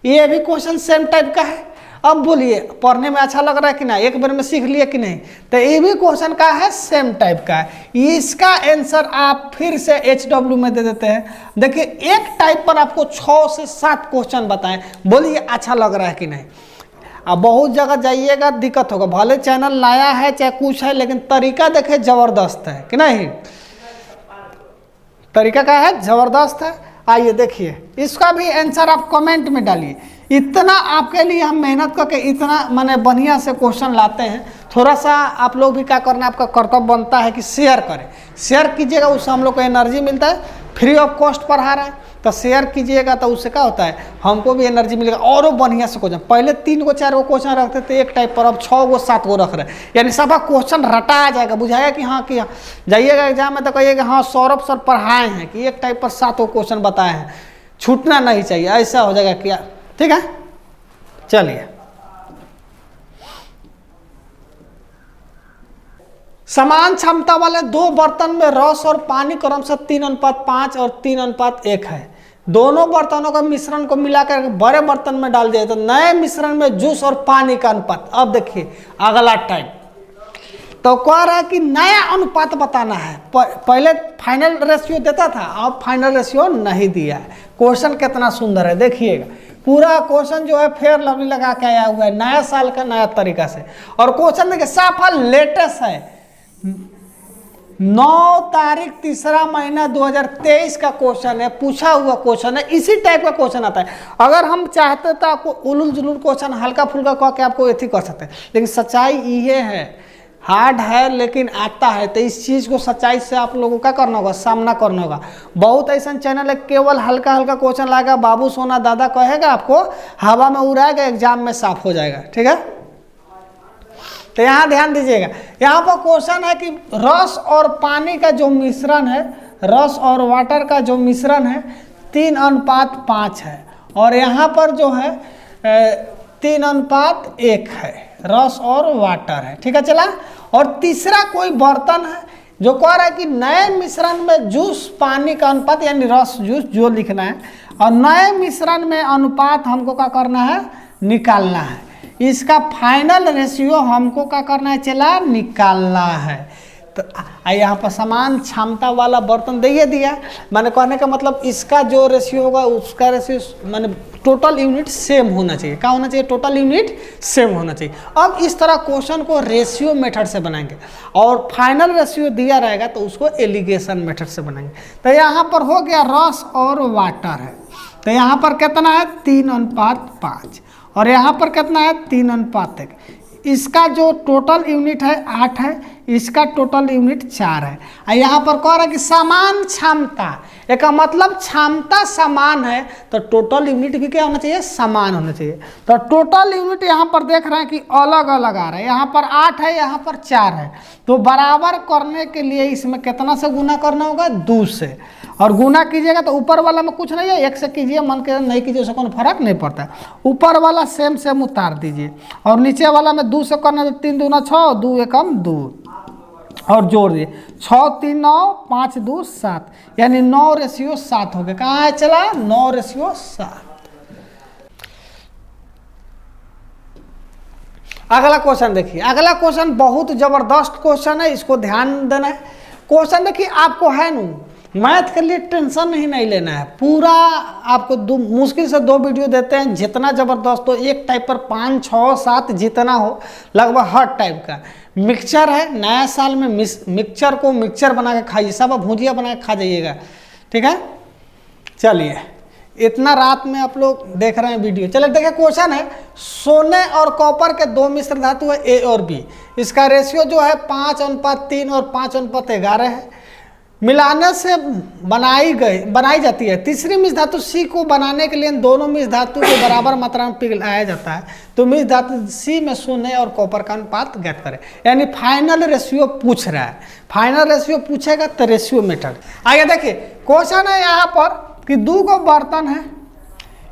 ये भी question same type का है। अब बोलिए पढ़ने में अच्छा लग रहा है कि नहीं, एक बार में सीख लिए कि नहीं। तो ये भी क्वेश्चन का है, सेम टाइप का है। इसका आंसर आप फिर से HW में दे देते हैं। देखिए एक टाइप पर आपको 6 से 7 क्वेश्चन बताएं, बोलिए अच्छा लग रहा है कि नहीं। अब बहुत जगह जाइएगा दिक्कत होगा, भले चैनल नया है चाहे कुछ है, लेकिन तरीका देखे जबरदस्त है कि नहीं, तरीका का है जबरदस्त है। आइए देखिए इसका भी आंसर आप कमेंट में डालिए। इतना आपके लिए हम मेहनत करके इतना माने बढ़िया से क्वेश्चन लाते हैं, थोड़ा सा आप लोग भी क्या करना, आपका कर्तव्य बनता है कि शेयर करें। शेयर कीजिएगा, उससे हम लोग को एनर्जी मिलता है। फ्री ऑफ कॉस्ट पढ़ा रहा है तो शेयर कीजिएगा, तो उससे क्या होता है, हमको भी एनर्जी मिलेगा और बढ़िया से क्वेश्चन। पहले 3 गो 4 गो क्वेश्चन रखते थे एक टाइप पर, अब 6 गो 7 गो रख रहे हैं, यानी सब क्वेश्चन रटा आ जाएगा। बुझाएगा कि हाँ कि जाइएगा एग्जाम में तो कहिएगा हाँ सौरभ सर पढ़ाए हैं कि एक टाइप पर 7 गो क्वेश्चन बताए हैं, छूटना नहीं चाहिए, ऐसा हो जाएगा क्या, ठीक है। चलिए समान क्षमता वाले 2 बर्तन में रस और पानी क्रमशः 3:5 और 3:1 है। दोनों बर्तनों का मिश्रण को मिलाकर बड़े बर्तन में डाल दिया तो नए मिश्रण में जूस और पानी का अनुपात। अब देखिए अगला टाइप तो कह रहा है कि नया अनुपात बताना है। पहले फाइनल रेशियो देता था, अब फाइनल रेशियो नहीं दिया है। क्वेश्चन कितना सुंदर है, देखिएगा पूरा क्वेश्चन जो है फेयर लवली लगा के आया हुआ है, नया साल का नया तरीका से। और क्वेश्चन देखिए साफा लेटेस्ट है, 9 तारीख 3रा महीना 2023 का क्वेश्चन है, पूछा हुआ क्वेश्चन है। इसी टाइप का क्वेश्चन आता है। अगर हम चाहते तो आपको उलूल जुलूल क्वेश्चन हल्का फुल्का कह के आपको एथी कर सकते हैं, लेकिन सच्चाई ये है, हार्ड है लेकिन आता है। तो इस चीज़ को सच्चाई से आप लोगों का करना होगा, सामना करना होगा। बहुत ऐसा चैनल है केवल हल्का हल्का क्वेश्चन लाएगा, बाबू सोना दादा कहेगा, आपको हवा में उड़ाएगा, एग्जाम में साफ हो जाएगा, ठीक है। तो यहाँ ध्यान दीजिएगा, यहाँ पर क्वेश्चन है कि रस और पानी का जो मिश्रण है, रस और वाटर का जो मिश्रण है 3:5 है, और यहाँ पर जो है 3:1 है, रस और वाटर है, ठीक है चला। और तीसरा कोई बर्तन है जो कह रहा है कि नए मिश्रण में जूस पानी का अनुपात, यानी रस जूस जो लिखना है, और नए मिश्रण में अनुपात हमको क्या करना है, निकालना है। इसका फाइनल रेशियो हमको क्या करना है, चला निकालना है। तो यहाँ पर समान क्षमता वाला बर्तन दे दिया, मैंने कहने का मतलब इसका जो रेशियो होगा उसका रेशियो माने टोटल यूनिट सेम होना चाहिए। क्या होना चाहिए? टोटल यूनिट सेम होना चाहिए। अब इस तरह क्वेश्चन को रेशियो मेथड से बनाएंगे और फाइनल रेशियो दिया रहेगा तो उसको एलिगेशन मेथड से बनाएंगे। तो यहाँ पर हो गया रस और वाटर है, तो यहाँ पर कितना है 3:5 और यहाँ पर कितना है 3:1। इसका जो टोटल यूनिट है 8 है, इसका टोटल यूनिट 4 है। और यहाँ पर कह रहा है कि समान क्षमता, एक मतलब क्षमता समान है तो टोटल यूनिट भी क्या होना चाहिए? समान होना चाहिए। तो टोटल यूनिट यहाँ पर देख रहे हैं कि अलग अलग आ रहा है, यहाँ पर 8 है, यहाँ पर 4 है। तो बराबर करने के लिए इसमें कितना से गुना करना होगा? 2 से। और गुना कीजिएगा तो ऊपर वाला में कुछ नहीं है, 1 से कीजिए, मन के नहीं कीजिए, उससे कोई फर्क नहीं पड़ता है। ऊपर वाला सेम सेम उतार दीजिए और नीचे वाला में 2 से करना तो 3 दूना 6, 2 एकम 2 और जोड़ दिए 6 3 9 5 2 7, यानी 9:7 हो गया। कहाँ है चला? 9:7। अगला क्वेश्चन देखिए, अगला क्वेश्चन बहुत जबरदस्त क्वेश्चन है, इसको ध्यान देना है। क्वेश्चन देखिए, आपको है न मैथ के लिए टेंशन ही नहीं लेना है, पूरा आपको मुश्किल से 2 वीडियो देते हैं, जितना ज़बरदस्त हो, एक टाइप पर 5 6 7 जितना हो, लगभग हर टाइप का मिक्सचर है। नया साल में मिक्सचर को मिक्सचर बना के खाइए, सब भुजिया बना के खा जाइएगा, ठीक है। चलिए, इतना रात में आप लोग देख रहे हैं वीडियो। चलिए देखिए, क्वेश्चन है सोने और कॉपर के 2 मिश्र धातु है ए और बी, इसका रेशियो जो है 5:3 और 5:11 है। मिलाने से बनाई जाती है। तीसरी मिश्र धातु सी को बनाने के लिए दोनों मिश्र धातु को बराबर मात्रा में पिघलाया जाता है। तो मिश्र धातु सी में सोने और कॉपर का अनुपात ज्ञात करें, यानी फाइनल रेशियो पूछ रहा है। फाइनल रेशियो पूछेगा तो रेशियो मेथड। आगे देखिए, क्वेश्चन है यहाँ पर कि 2 गो बर्तन है,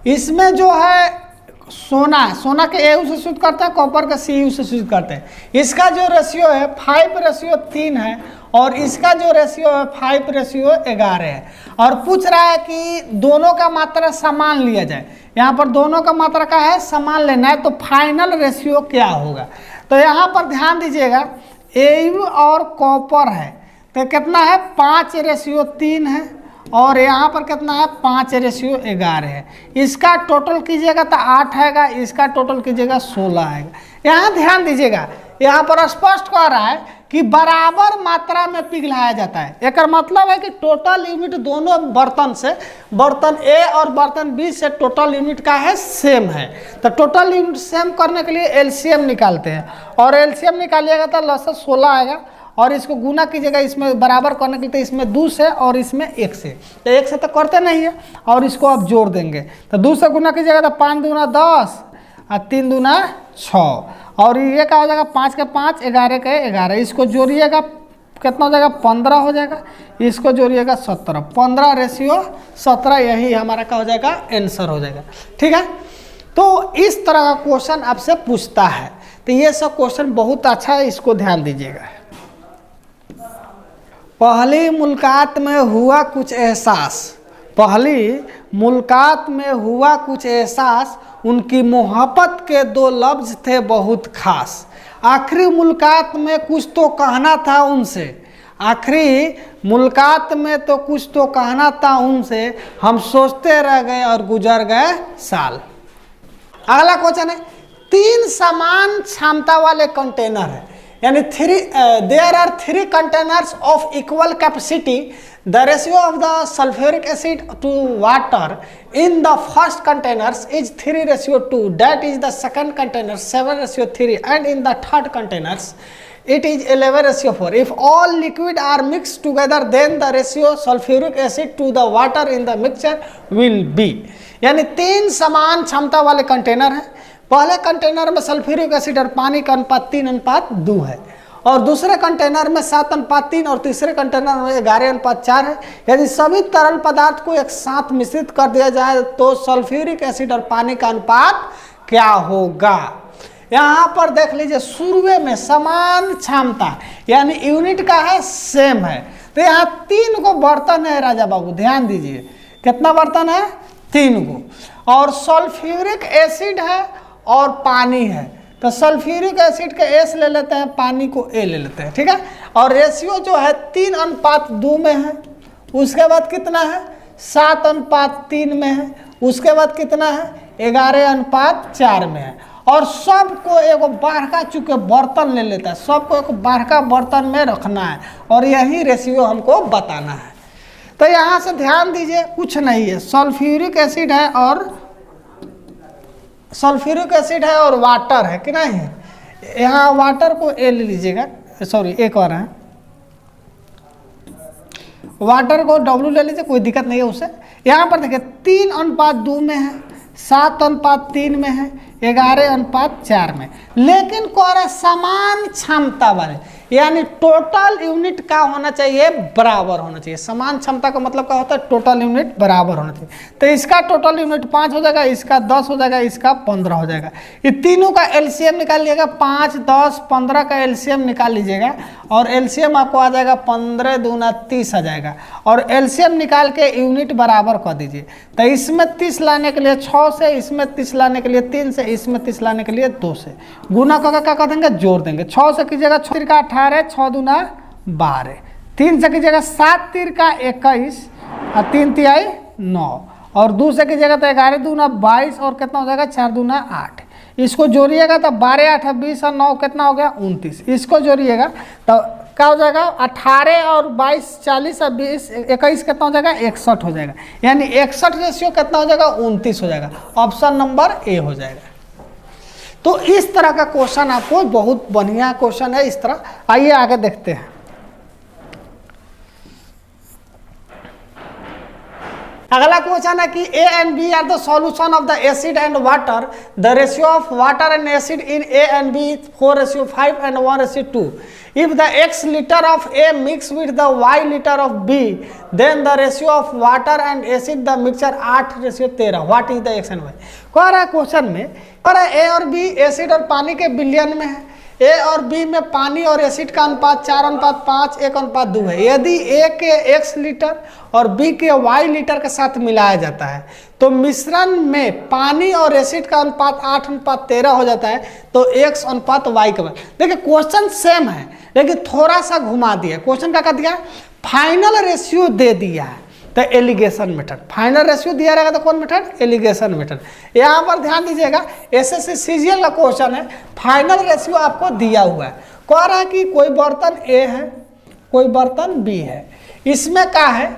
इसमें जो है सोना के ए से सूचित करते हैं, कॉपर का सी यू से सूचित करते हैं। इसका जो रेशियो है 5:3 है और इसका जो रेशियो है 5:11 है। और पूछ रहा है कि दोनों का मात्रा समान लिया जाए, यहाँ पर दोनों का मात्रा का है समान लेना है, तो फाइनल रेशियो क्या होगा? तो यहाँ पर ध्यान दीजिएगा, एयू और कॉपर है तो कितना है 5:3 है और यहाँ पर कितना है 5:11 है। इसका टोटल कीजिएगा तो 8 आएगा, इसका टोटल कीजिएगा 16 आएगा। यहाँ ध्यान दीजिएगा, यहाँ पर स्पष्ट कह रहा है कि बराबर मात्रा में पिघलाया जाता है। एक मतलब है कि टोटल यूनिट दोनों बर्तन से, बर्तन ए और बर्तन बी से टोटल यूनिट का है सेम है। तो टोटल यूनिट सेम करने के लिए एलसीएम निकालते हैं और एलसीएम निकालिएगा तो लसा 16 आएगा और इसको गुना कीजिएगा, इसमें बराबर करने के लिए तो इसमें 2 से और इसमें 1 से, तो 1 से तो करते नहीं है और इसको आप जोड़ देंगे तो 2 से गुना कीजिएगा तो 5 दूना 10 और 3 दूना 6 और ये क्या हो जाएगा 5 के 5 11 के 11, इसको जोड़िएगा कितना हो जाएगा 15 हो जाएगा, इसको जोड़िएगा 17, 15:17, यही हमारा क्या हो जाएगा आंसर हो जाएगा, ठीक है। तो इस तरह का क्वेश्चन आपसे पूछता है, तो ये सब क्वेश्चन बहुत अच्छा है, इसको ध्यान दीजिएगा। पहली मुलाकात में हुआ कुछ एहसास, पहली मुलाकात में हुआ कुछ एहसास, उनकी मोहब्बत के 2 लफ्ज थे बहुत खास। आखिरी मुलाकात में कुछ तो कहना था उनसे, आखिरी मुलाकात में तो कुछ तो कहना था उनसे, हम सोचते रह गए और गुजर गए साल। अगला क्वेश्चन है 3 समान क्षमता वाले कंटेनर है, यानी there are 3 containers of equal capacity, the ratio of the sulphuric acid to water in the first containers is 3:2, that is the second container 7:3 and in the third containers it is 11:4. If all liquid are mixed together then the ratio sulfuric acid to the water in the mixture will be, यानी 3 समान क्षमता वाले container हैं। पहले container में sulphuric acid और पानी का अनुपात 3:2 है और दूसरे कंटेनर में 7:3 और तीसरे कंटेनर में 11:4 है। यदि सभी तरल पदार्थ को एक साथ मिश्रित कर दिया जाए तो सल्फ्यूरिक एसिड और पानी का अनुपात क्या होगा? यहाँ पर देख लीजिए, शुरू में समान क्षमता यानी यूनिट का है सेम है, तो यहाँ 3 गो बर्तन है राजा बाबू, ध्यान दीजिए कितना बर्तन है 3 गो, और सल्फ्यूरिक एसिड है और पानी है, तो सल्फ्यूरिक एसिड का एस ले लेते हैं, पानी को ए ले लेते हैं, ठीक है। और रेशियो जो है 3:2 में है। उसके बाद कितना है 7:3 में है। उसके बाद कितना है 11:4 में है। और सबको एगो बड़का चूंकि बर्तन ले लेता है, सबको एक बड़का बर्तन में रखना है और यही रेशियो हमको बताना है। तो यहाँ से ध्यान दीजिए, कुछ नहीं है, सल्फ्यूरिक एसिड है और वाटर है कि नहीं। यहाँ वाटर को ए ले लीजिएगा, सॉरी एक और है, वाटर को डब्ल्यू ले लीजिए, कोई दिक्कत नहीं है उससे। यहाँ पर देखिए 3:2 में है, 7:3 में है, 11:4 में, लेकिन कह रहा समान क्षमता वाले, यानी टोटल यूनिट का होना चाहिए बराबर होना चाहिए। समान क्षमता का मतलब क्या होता है, टोटल यूनिट बराबर होना चाहिए। तो इसका टोटल यूनिट 5 हो जाएगा, इसका 10 हो जाएगा, इसका 15 हो जाएगा। ये तीनों का एलसीएम निकाल लीजिएगा, 5, 10, 15 का एलसीएम निकाल लीजिएगा और एलसीएम आपको आ जाएगा 15 दूना 30 आ जाएगा। और एलसीएम निकाल के यूनिट बराबर कर दीजिए। तो इसमें 30 लाने के लिए 6 से, इसमें 30 लाने के लिए 3 से, इसमें 30 लाने के लिए 2 से गुना करके क्या कर देंगे, जोड़ देंगे। 6 से कीजिएगा 6 का 18, 6 दूना 12, 3 से कीजिएगा 7 3 का 21 और 3 तिहाई 9 और 2 से कीजिएगा तो 11 दूना 22 और कितना हो जाएगा 4 दूना 8। इसको जोड़िएगा तो 12 8 20 और 9 कितना हो गया 29। इसको जोड़िएगा तो क्या हो जाएगा 18 और 22 40 और 20 21 कितना हो जाएगा 61 हो जाएगा। यानी 61 रेशियो कितना हो जाएगा 29 हो जाएगा। ऑप्शन नंबर ए हो जाएगा। तो इस तरह का क्वेश्चन आपको बहुत बढ़िया क्वेश्चन है इस तरह। आइए आगे देखते हैं। अगला क्वेश्चन है कि A and B are the solution of the acid and water. The ratio of water and acid in A and B 4:5 and 1:2. If the x liter of A mix with the y liter of B, then the ratio of water and acid the mixture 8:13. What is the x and y? कह रहा है question में, कह रहा है ए और B acid और पानी के बिलियन में है। ए और बी में पानी और एसिड का अनुपात 4:5 1:2 है। यदि ए के x लीटर और बी के y लीटर के साथ मिलाया जाता है तो मिश्रण में पानी और एसिड का अनुपात 8:13 हो जाता है। तो x/y के बाद देखिए क्वेश्चन सेम है लेकिन थोड़ा सा घुमा दिया। क्वेश्चन क्या कर दिया, फाइनल रेशियो दे दिया है तो एलिगेशन मेथड। फाइनल रेशियो दिया रहेगा तो कौन मेथड, एलिगेशन मेथड। यहाँ पर ध्यान दीजिएगा, एसएससी सीजीएल का क्वेश्चन है, फाइनल रेशियो आपको दिया हुआ है। कह रहा है कि कोई बर्तन ए है, कोई बर्तन बी है। इसमें क्या है,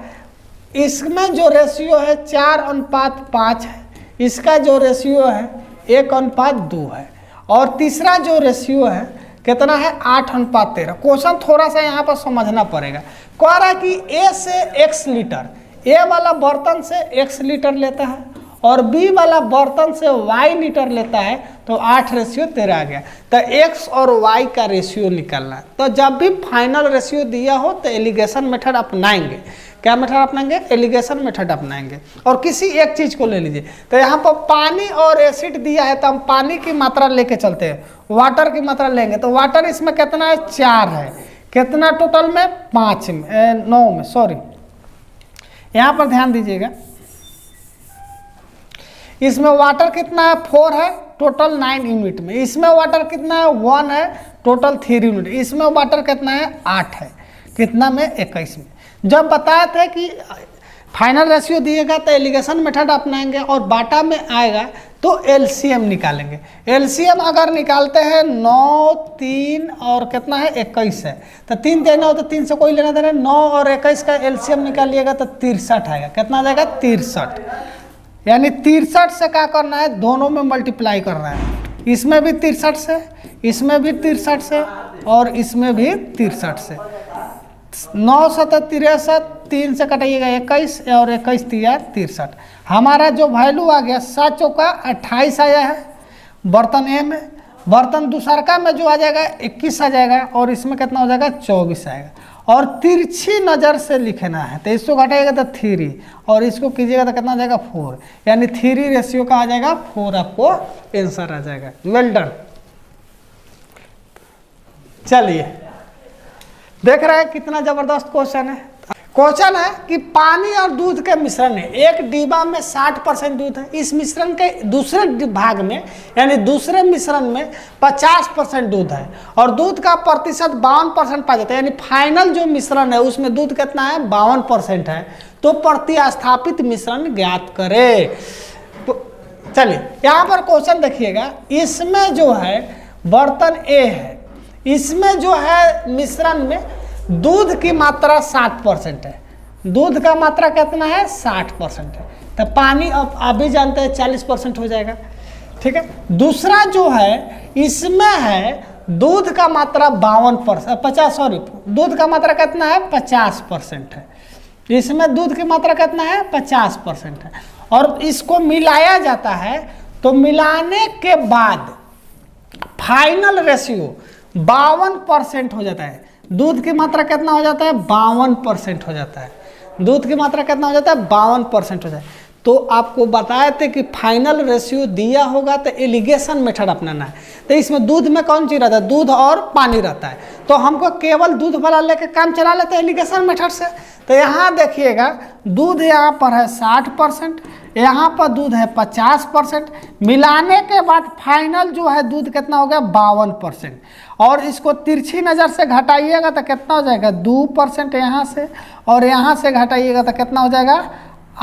इसमें जो रेशियो है 4:5 है, इसका जो रेशियो है 1:2 है और तीसरा जो रेशियो है कितना है 8:13। क्वेश्चन थोड़ा सा यहाँ पर समझना पड़ेगा। कह रहा है कि ए से x लीटर, ए वाला बर्तन से x लीटर लेता है और बी वाला बर्तन से y लीटर लेता है तो 8:13 आ गया। तो x और y का रेशियो निकालना है। तो जब भी फाइनल रेशियो दिया हो तो एलिगेशन मेथड अपनाएंगे। क्या मेथड अपनाएंगे, एलिगेशन मेथड अपनाएंगे। और किसी एक चीज को ले लीजिए, तो यहाँ पर पानी और एसिड दिया है तो हम पानी की मात्रा लेके चलते हैं, वाटर की मात्रा लेंगे। तो वाटर इसमें कितना है 4 है, कितना टोटल में 5 में 9 में, सॉरी यहाँ पर ध्यान दीजिएगा। इसमें वाटर कितना है 4 है, टोटल 9 यूनिट में। इसमें वाटर कितना है 1 है, टोटल 3 यूनिट। इसमें वाटर कितना है 8 है, कितना में 21 में। जब बताए थे कि फाइनल रेशियो दिएगा तो एलिगेशन मेथड अपनाएंगे और बाटा में आएगा तो एलसीएम निकालेंगे। एलसीएम अगर निकालते हैं 9 3 और कितना है 21 है, तो 3 3 9 तो 3 से कोई लेना देना, 9 और 21 का एलसीएम निकालिएगा तो 63 आएगा। कितना आ जाएगा 63। यानी 63 से क्या करना है, दोनों में मल्टीप्लाई करना है। इसमें भी 63 से, इसमें भी 63 से और इसमें भी 63 से। 9 7 63, 3 से कटाइएगा 21 और 21 3 63। हमारा जो वैल्यू आ गया 7 चौका 28 आया है बर्तन ए में। बर्तन दूसरका में जो आ जाएगा 21 आ जाएगा और इसमें कितना हो जाएगा 24 आएगा। और तिरछी नज़र से लिखना है तो इसको घटाइएगा तो 3 और इसको कीजिएगा तो कितना आ जाएगा 4। यानी 3 रेशियो का आ जाएगा 4, आपको आंसर आ जाएगा। Well done. चलिए देख रहे हैं कितना जबरदस्त क्वेश्चन है। क्वेश्चन है कि पानी और दूध के मिश्रण है, एक डिब्बा में 60% दूध है, इस मिश्रण के दूसरे भाग में यानी दूसरे मिश्रण में 50% दूध है और दूध का प्रतिशत 52% पाया जाता है, यानी फाइनल जो मिश्रण है उसमें दूध कितना है 52% है, तो प्रतिस्थापित मिश्रण ज्ञात करें। चलिए यहाँ पर क्वेश्चन देखिएगा, इसमें जो है बर्तन ए है, इसमें जो है मिश्रण में दूध की मात्रा 60% है, दूध का मात्रा कितना है 60% है, तो पानी अब अभी जानते हैं 40% हो जाएगा, ठीक है। दूसरा जो है इसमें है दूध का मात्रा 52%, दूध का मात्रा कितना है 50% है, इसमें दूध की मात्रा कितना है 50% है और इसको मिलाया जाता है, तो मिलाने के बाद फाइनल रेशियो 52% हो जाता है, दूध की मात्रा कितना हो जाता है 52% हो जाता है, दूध की मात्रा कितना हो जाता है 52% हो जाता है। तो आपको बताए थे कि फाइनल रेशियो दिया होगा तो एलिगेशन मेथड अपनाना है, तो इसमें दूध में कौन चीज़ रहता है, दूध और पानी रहता है, तो हमको केवल दूध वाला लेके काम चला लेते हैं एलिगेशन मेथड से। तो यहाँ देखिएगा दूध यहाँ पर है 60%, यहाँ पर दूध है 50%, मिलाने के बाद फाइनल जो है दूध कितना हो गया 52%, और इसको तिरछी नज़र से घटाइएगा तो कितना हो जाएगा 2% यहाँ से, और यहाँ से घटाइएगा तो कितना हो जाएगा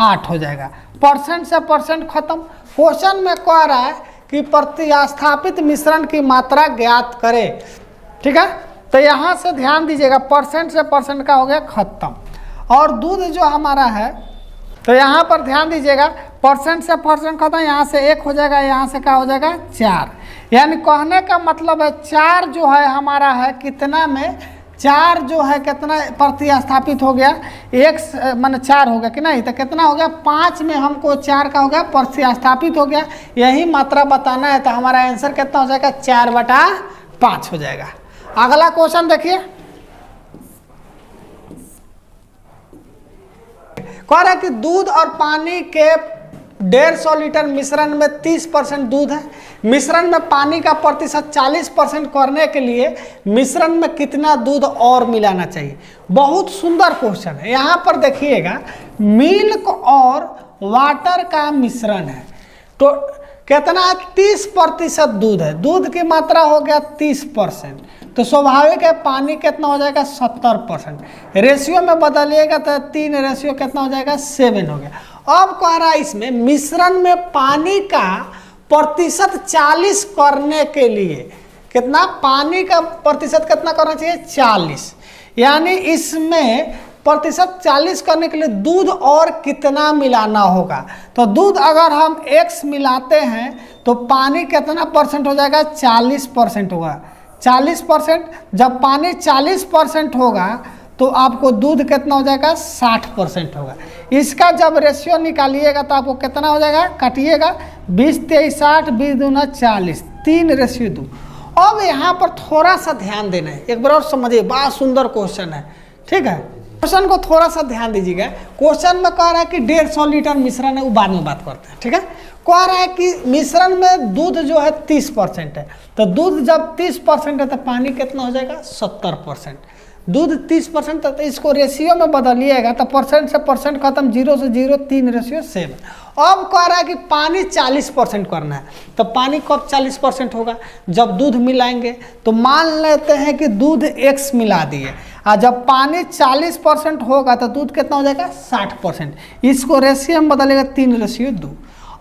8 हो जाएगा, परसेंट से परसेंट खत्म। क्वेश्चन में कह रहा है कि प्रतिस्थापित मिश्रण की मात्रा ज्ञात करें, ठीक है। तो यहाँ से ध्यान दीजिएगा, परसेंट से परसेंट का हो गया खत्म, और दूध जो हमारा है तो यहाँ पर ध्यान दीजिएगा परसेंट से परसेंट खत्म, यहाँ से 1 हो जाएगा, यहाँ से क्या हो जाएगा 4, यानी कहने का मतलब है 4 जो है हमारा है कितना में 4 जो है कितना प्रतिस्थापित हो गया, 1 मान 4 हो गया कि नहीं, तो कितना हो गया 5 में हमको 4 का हो गया प्रतिस्थापित हो गया, यही मात्रा बताना है, तो हमारा आंसर कितना हो जाएगा 4/5 हो जाएगा। अगला क्वेश्चन देखिए, कह रहा है कि दूध और पानी के 150 लीटर मिश्रण में 30% दूध है, मिश्रण में पानी का प्रतिशत 40% करने के लिए मिश्रण में कितना दूध और मिलाना चाहिए। बहुत सुंदर क्वेश्चन है। यहाँ पर देखिएगा मिल्क और वाटर का मिश्रण है, तो कितना है 30% दूध है, दूध की मात्रा हो गया 30%, तो स्वाभाविक है पानी कितना हो जाएगा 70%, रेशियो में बदलिएगा तो 3 रेशियो कितना हो जाएगा 7 हो गया। अब कह रहा है इसमें मिश्रण में पानी का प्रतिशत 40 करने के लिए कितना, पानी का प्रतिशत कितना करना चाहिए 40, यानी इसमें प्रतिशत 40 करने के लिए दूध और कितना मिलाना होगा। तो दूध अगर हम x मिलाते हैं तो पानी कितना परसेंट हो जाएगा 40% होगा, 40%। जब पानी 40% होगा तो आपको दूध कितना हो जाएगा 60% होगा। इसका जब रेशियो निकालिएगा तो आपको कितना हो जाएगा, काटिएगा 20 23 60 20 दूना 40, 3 रेशियो 2। अब यहाँ पर थोड़ा सा ध्यान देना है, एक बार और समझिए, बहुत सुंदर क्वेश्चन है, ठीक है। क्वेश्चन को थोड़ा सा ध्यान दीजिएगा। क्वेश्चन में कह रहा है कि 150 लीटर मिश्रण है, वो बाद में बात करते हैं, ठीक है। कह रहा है कि मिश्रण में दूध जो है 30% है, तो दूध जब 30% है तो पानी कितना हो जाएगा 70%, दूध 30%, तो इसको रेशियो में बदलिएगा तो परसेंट से परसेंट खत्म, 0 से 0 3 रेशियो 7। अब कह रहा है कि पानी 40% करना है, तो पानी कब 40% होगा, जब दूध मिलाएंगे। तो मान लेते हैं कि दूध x मिला दिए, और जब पानी 40% होगा तो दूध कितना हो जाएगा 60%, इसको रेशियो में बदलेगा 3 रेशियो 2।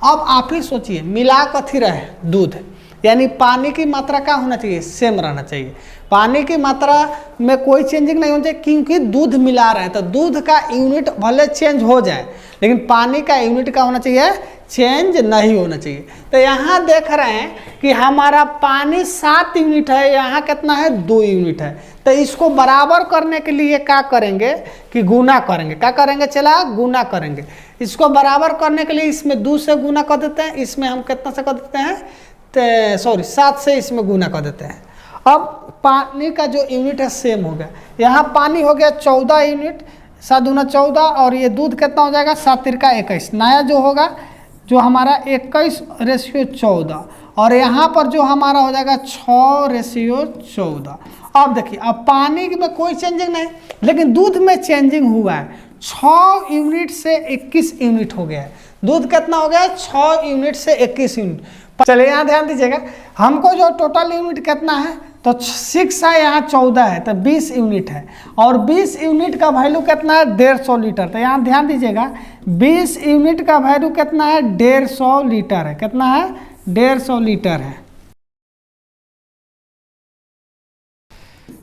अब आप ही सोचिए, मिला कथी रहे दूध, यानी पानी की मात्रा क्या होना चाहिए, सेम रहना चाहिए, पानी की मात्रा में कोई चेंजिंग नहीं होना चाहिए, क्योंकि दूध मिला रहे हैं तो दूध का यूनिट भले चेंज हो जाए लेकिन पानी का यूनिट का होना चाहिए, चेंज नहीं होना चाहिए। तो यहाँ देख रहे हैं कि हमारा पानी 7 यूनिट है, यहाँ कितना है 2 यूनिट है, तो इसको बराबर करने के लिए क्या करेंगे कि गुना करेंगे, क्या करेंगे, चला गुना करेंगे। इसको बराबर करने के लिए इसमें 2 से गुना कर देते हैं, इसमें हम कितना से कर देते हैं, 7 से इसमें गुना कर देते हैं। अब पानी का जो यूनिट है सेम हो गया, यहाँ पानी हो गया 14 यूनिट, 7 दूना 14, और ये दूध कितना हो जाएगा 7 तिरका 21, नया जो होगा जो हमारा 21:14 और यहाँ पर जो हमारा हो जाएगा 6:14। अब देखिए, अब पानी में कोई चेंजिंग नहीं, लेकिन दूध में चेंजिंग हुआ है। 6 यूनिट से 21 यूनिट हो गया है। दूध कितना हो गया है? 6 यूनिट से 21 यूनिट। चलिए यहाँ ध्यान दीजिएगा, हमको जो टोटल यूनिट कितना है, तो 6 है, यहाँ 14 है, तो 20 यूनिट है। और 20 यूनिट का वैल्यू कितना है? 150 लीटर। तो यहाँ ध्यान दीजिएगा, 20 यूनिट का वैल्यू कितना है? 150 लीटर है। कितना है? 150 लीटर है।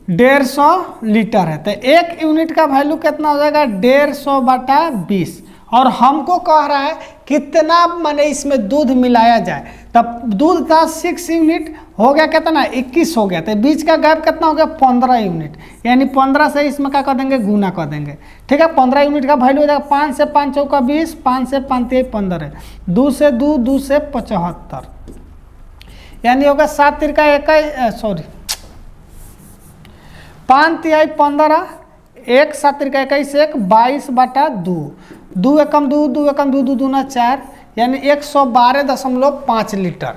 150 लीटर है, तो 1 यूनिट का वैल्यू कितना हो जाएगा? 150/20। और हमको कह रहा है कितना माने इसमें दूध मिलाया जाए। तब दूध था 6 यूनिट, हो गया कितना? 21 हो गया। तो बीच का गैप कितना हो गया? 15 यूनिट। यानी 15 से इसमें क्या कर देंगे? गुना कर देंगे। ठीक है, 15 यूनिट का वैल्यू हो जाएगा 5 से 5 चौका 20, 5 से 5 3 15, 2 से 2, 2 से 75, यानी होगा 7 तिरका 5 तिहाई 15, 1 7 तिरका 21, 1 22/2, 2 एकम 2, 2 एकम 2, 2 दूना 4, यानी 112.5 लीटर।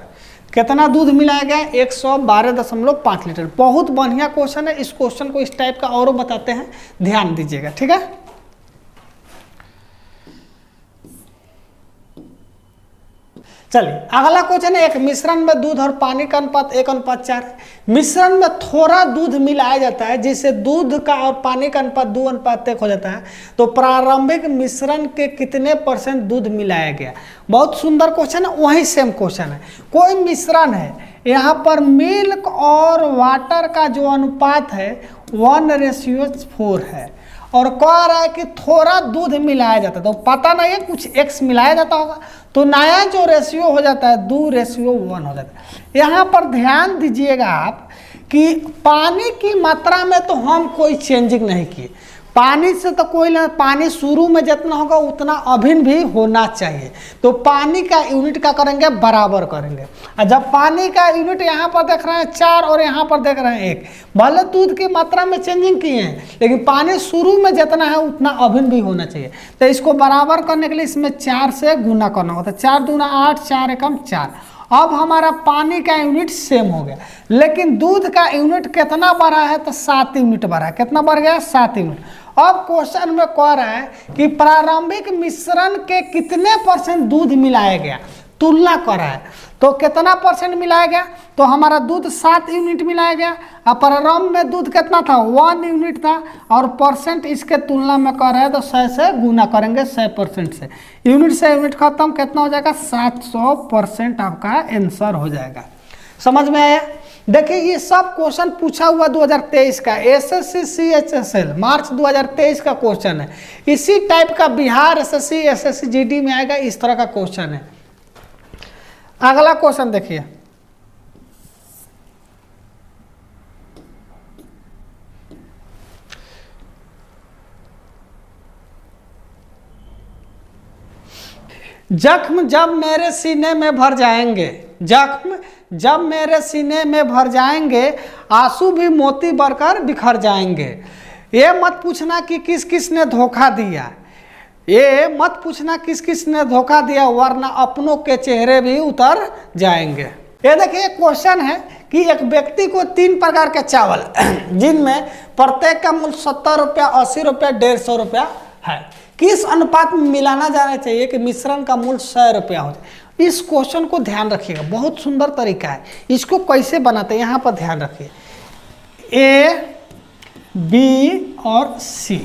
कितना दूध मिलाया गया? 112.5 लीटर। बहुत बढ़िया क्वेश्चन है। इस क्वेश्चन को इस टाइप का और बताते हैं, ध्यान दीजिएगा। ठीक है, चलिए अगला क्वेश्चन है, एक मिश्रण में दूध और पानी का अनुपात 1:4 है। मिश्रण में थोड़ा दूध मिलाया जाता है, जिससे दूध का और पानी का अनुपात 2:1 हो जाता है। तो प्रारंभिक मिश्रण के कितने % दूध मिलाया गया? बहुत सुंदर क्वेश्चन है। वही सेम क्वेश्चन है। कोई मिश्रण है, यहाँ पर मिल्क और वाटर का जो अनुपात है 1:4 है, और कह रहा है कि थोड़ा दूध मिलाया जाता है। तो पता नहीं है, कुछ x मिलाया जाता होगा, तो नया जो रेशियो हो जाता है 2:1 हो जाता है। यहाँ पर ध्यान दीजिएगा आप कि पानी की मात्रा में तो हम कोई चेंजिंग नहीं किए। पानी से तो कोई ना, पानी शुरू में जितना होगा उतना अभिन्न भी होना चाहिए। तो पानी का यूनिट का करेंगे? बराबर करेंगे। और जब पानी का यूनिट यहाँ पर देख रहे हैं 4 और यहाँ पर देख रहे हैं 1, भले दूध की मात्रा में चेंजिंग किए हैं, लेकिन पानी शुरू में जितना है उतना अभिन्न भी होना चाहिए। तो इसको बराबर करने के लिए इसमें 4 से गुना करना होगा। तो 4 दूना 8, 4 एकम 4। अब हमारा पानी का यूनिट सेम हो गया, लेकिन दूध का यूनिट कितना बढ़ा है? तो 7 यूनिट बढ़ा है। कितना बढ़ गया? 7 यूनिट। अब क्वेश्चन में कह रहा है कि प्रारंभिक मिश्रण के कितने % दूध मिलाया गया, तुलना कर रहा है। तो कितना % मिलाया गया? तो हमारा दूध 7 यूनिट मिलाया गया। और प्रारंभ में दूध कितना था? 1 यूनिट था, और % इसके तुलना में कर रहा है, तो 100 से गुना करेंगे 100% से। यूनिट से यूनिट खत्म, कितना हो जाएगा? 700% आपका आंसर हो जाएगा। समझ में आया? देखिए, ये सब क्वेश्चन पूछा हुआ 2023 का एसएससी CHSL मार्च 2023 का क्वेश्चन है। इसी टाइप का बिहार SSC SSC GD में आएगा, इस तरह का क्वेश्चन है। अगला क्वेश्चन देखिए, जख्म जब मेरे सीने में भर जाएंगे, जख्म जब मेरे सीने में भर जाएंगे, आंसू भी मोती बनकर बिखर जाएंगे। ये मत पूछना कि किस किस ने धोखा दिया, ये मत पूछना किस किस ने धोखा दिया, वरना अपनों के चेहरे भी उतर जाएंगे। ये देखिए क्वेश्चन है कि एक व्यक्ति को 3 प्रकार के चावल जिनमें प्रत्येक का मूल्य 70 रुपया, 80 रुपया, 150 रुपया है, किस अनुपात में मिलाना जाना चाहिए कि मिश्रण का मूल्य 100 रुपया हो जाए। इस क्वेश्चन को ध्यान रखिएगा, बहुत सुंदर तरीका है। इसको कैसे बनाते हैं यहाँ पर ध्यान रखिए। A, B और C,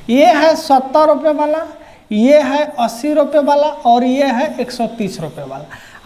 ये है 70 रुपये वाला, ये है 80 रुपये वाला, और ये है 130 रुपये वाला।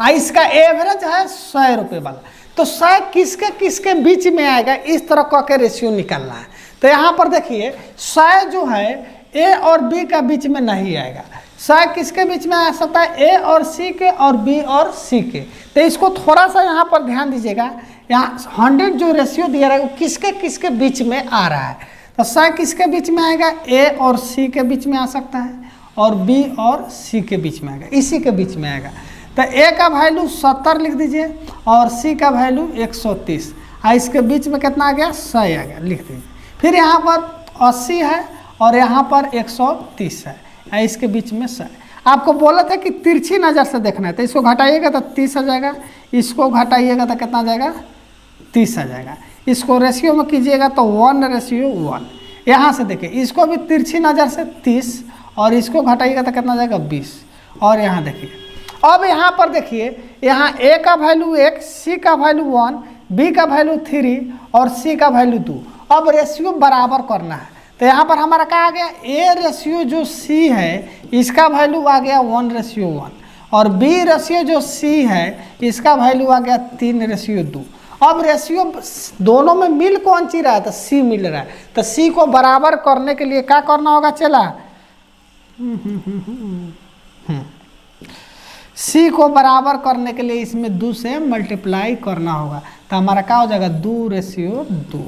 इसका एवरेज है 100 रुपये वाला। तो 100 किसके किसके बीच में आएगा, इस तरह का रेशियो निकालना है। तो यहाँ पर देखिए 100 जो है A और B का बीच में नहीं आएगा। 100 किसके बीच में आ सकता है? A और C के, और B और C के। तो इसको थोड़ा सा यहाँ पर ध्यान दीजिएगा, यहाँ 100 जो रेशियो दिया रहा है वो किसके किसके बीच में आ रहा है। तो 100 किसके बीच में आएगा? A और C के बीच में आ सकता है, और B और C के बीच में आएगा, इसी के बीच में आएगा। तो A का वैल्यू 70 लिख दीजिए, और C का वैल्यू 130, इसके बीच में कितना आ गया? 100 आ गया, लिख दीजिए। फिर यहाँ पर 80 है, और यहाँ पर 130 है, इसके बीच में 100। आपको बोला था कि तिरछी नज़र से देखना है, तो इसको घटाइएगा तो 30 आ जाएगा, इसको घटाइएगा तो कितना आ जाएगा 30 आ जाएगा। इसको रेशियो में कीजिएगा तो 1:1। यहाँ से देखिए इसको भी तिरछी नज़र से 30 और इसको घटाइएगा तो कितना आ जाएगा 20। और यहाँ देखिए अब यहाँ पर देखिए, यहाँ ए का वैल्यू 1, सी का वैल्यू 1, बी का वैल्यू 3 और सी का वैल्यू 2। अब रेशियो बराबर करना है, तो यहाँ पर हमारा क्या आ गया, ए रेशियो जो सी है इसका वैल्यू आ गया 1:1 और बी रेशियो जो सी है इसका वैल्यू आ गया 3:2। अब रेशियो दोनों में मिल कौन सी रहा है, तो सी मिल रहा है, तो सी को बराबर करने के लिए क्या करना होगा, चला सी को बराबर करने के लिए इसमें 2 से मल्टीप्लाई करना होगा, तो हमारा क्या हो जाएगा 2:2।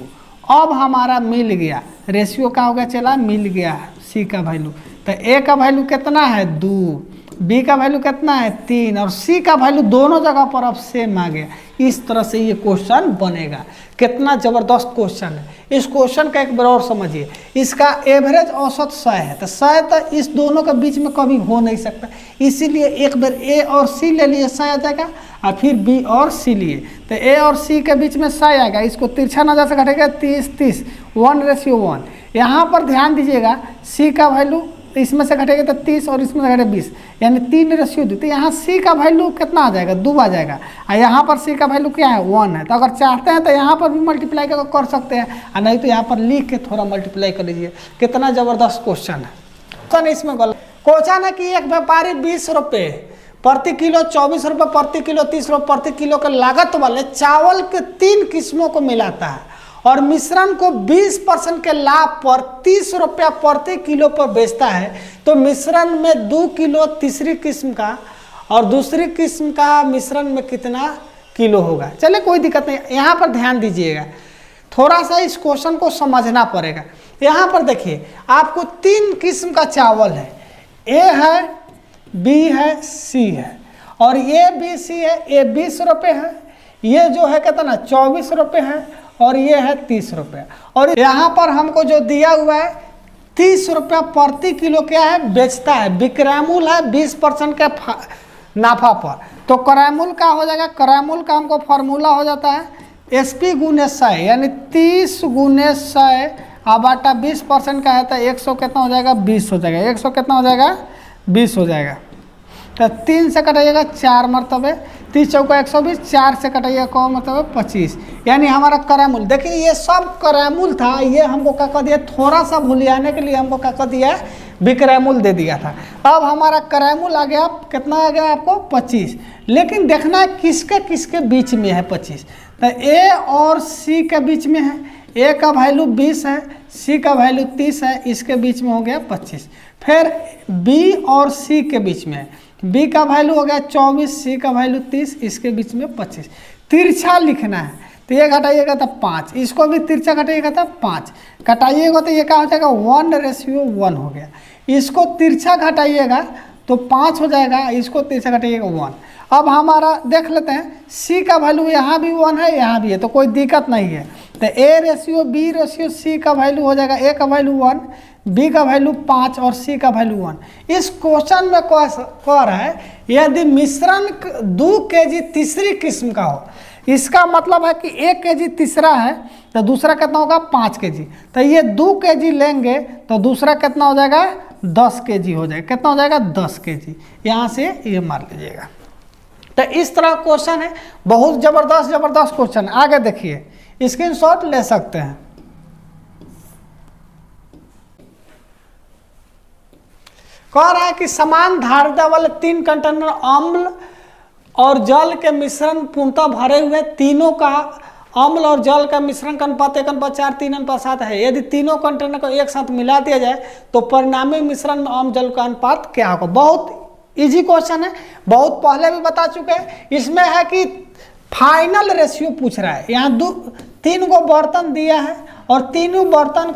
अब हमारा मिल गया रेशियो, क्या हो गया चला, मिल गया सी का वैल्यू। तो ए का वैल्यू कितना है 2, बी का वैल्यू कितना है 3 और सी का वैल्यू दोनों जगह पर अब सेम आ गया। इस तरह से ये क्वेश्चन बनेगा। कितना ज़बरदस्त क्वेश्चन है। इस क्वेश्चन का एक बार और समझिए, इसका एवरेज औसत 100 है, तो 100 तो इस दोनों के बीच में कभी हो नहीं सकता, इसीलिए एक बार ए और सी ले लिए 100 आ जाएगा और फिर बी और सी लिए, तो ए और सी के बीच में 100 आएगा। इसको तिरछा नज़र से घटेगा 30, 1:1। यहाँ पर ध्यान दीजिएगा सी का वैल्यू इसमें से घटेगा तो 30 और इसमें से घटेगा 20, यानी 3:2। तो यहाँ सी का वैल्यू कितना आ जाएगा 2 आ जाएगा और यहाँ पर सी का वैल्यू क्या है 1 है। तो अगर चाहते हैं तो यहाँ पर भी मल्टीप्लाई कर सकते हैं और नहीं तो यहाँ पर लिख के थोड़ा मल्टीप्लाई कर लीजिए। कितना ज़बरदस्त क्वेश्चन है। क्वेश्चन इसमें गलत क्वेश्चन है कि एक व्यापारी 20 रुपये प्रति किलो, 24 रुपये प्रति किलो, 30 रुपये प्रति किलो के लागत वाले चावल के 3 किस्मों को मिलाता है और मिश्रण को 20% के लाभ पर 30 रुपया प्रति किलो पर बेचता है, तो मिश्रण में 2 किलो तीसरी किस्म का और दूसरी किस्म का मिश्रण में कितना किलो होगा। चलिए कोई दिक्कत नहीं, यहाँ पर ध्यान दीजिएगा, थोड़ा सा इस क्वेश्चन को समझना पड़ेगा। यहाँ पर देखिए आपको 3 किस्म का चावल है, ए है, बी है, सी है और ये बी सी है। ये 20 रुपये है, ये जो है कितना 24 रुपये है और ये है 30 रुपये। और यहाँ पर हमको जो दिया हुआ है 30 रुपया प्रति किलो क्या है बेचता है, विक्रयमूल्य है 20% के नाफा पर। तो क्रयमूल्य का हो जाएगा, क्रयमूल्य का हमको फार्मूला हो जाता है SP × 100, यानी 30 × 100 आबाटा 20% का है तो 100 कितना हो जाएगा 20 हो जाएगा। 100 कितना हो जाएगा 20 हो जाएगा। तो 3 से कटाइएगा 4 मरतबे, 30 चौका 120, 4 से कटाइएगा कौ मरतबे 25, यानी हमारा क्रयमूल्य। देखिए ये सब क्रयमूल्य था, ये हमको क्या कर दिया, थोड़ा सा भूलियाने के लिए हमको क्या कर दिया विक्रयमूल्य दे दिया था। अब हमारा क्रयमूल्य आ गया, कितना आ गया आपको 25, लेकिन देखना है किसके किसके बीच में है 25। तो ए और सी के बीच में है, ए का वैल्यू 20 है, सी का वैल्यू 30 है, इसके बीच में हो गया 25। फिर बी और सी के बीच में है, बी का वैल्यू हो गया 24, सी का वैल्यू 30, इसके बीच में 25। तिरछा लिखना है तो ये घटाइएगा तो 5, इसको भी तिरछा घटाइएगा तो 5, घटाइएगा तो ये क्या हो जाएगा 1:1 हो गया। इसको तिरछा घटाइएगा तो 5 हो जाएगा, इसको तिरछा घटाइएगा 1। अब हमारा देख लेते हैं सी का वैल्यू यहाँ भी 1 है, यहाँ भी है, तो कोई दिक्कत नहीं है। तो A/B/C का वैल्यू हो जाएगा, ए का वैल्यू 1, बी का वैल्यू 5 और सी का वैल्यू 1। इस क्वेश्चन में कह रहा है यदि मिश्रण 2 kg तीसरी किस्म का हो, इसका मतलब है कि 1 kg तीसरा है तो दूसरा कितना होगा 5 kg, तो ये 2 kg लेंगे तो दूसरा कितना हो जाएगा 10 kg हो जाएगा। कितना हो जाएगा 10 kg, यहाँ से ये मान लीजिएगा। तो इस तरह क्वेश्चन है, बहुत ज़बरदस्त क्वेश्चन। आगे देखिए, स्क्रीनशॉट ले सकते हैं। कह रहा है कि समान धारिता वाले 3 कंटेनर अम्ल और जल के मिश्रण पूर्णतः भरे हुए, तीनों का अम्ल और जल का मिश्रण का अनुपात 1:4, 3:7 है। यदि तीनों कंटेनर को एक साथ मिला दिया जाए तो परिणामी मिश्रण में अम्ल जल का अनुपात क्या होगा। बहुत इजी क्वेश्चन है, बहुत पहले भी बता चुके हैं। इसमें है कि फाइनल रेशियो पूछ रहा है। यहाँ 3 गो बर्तन दिया है और तीनों बर्तन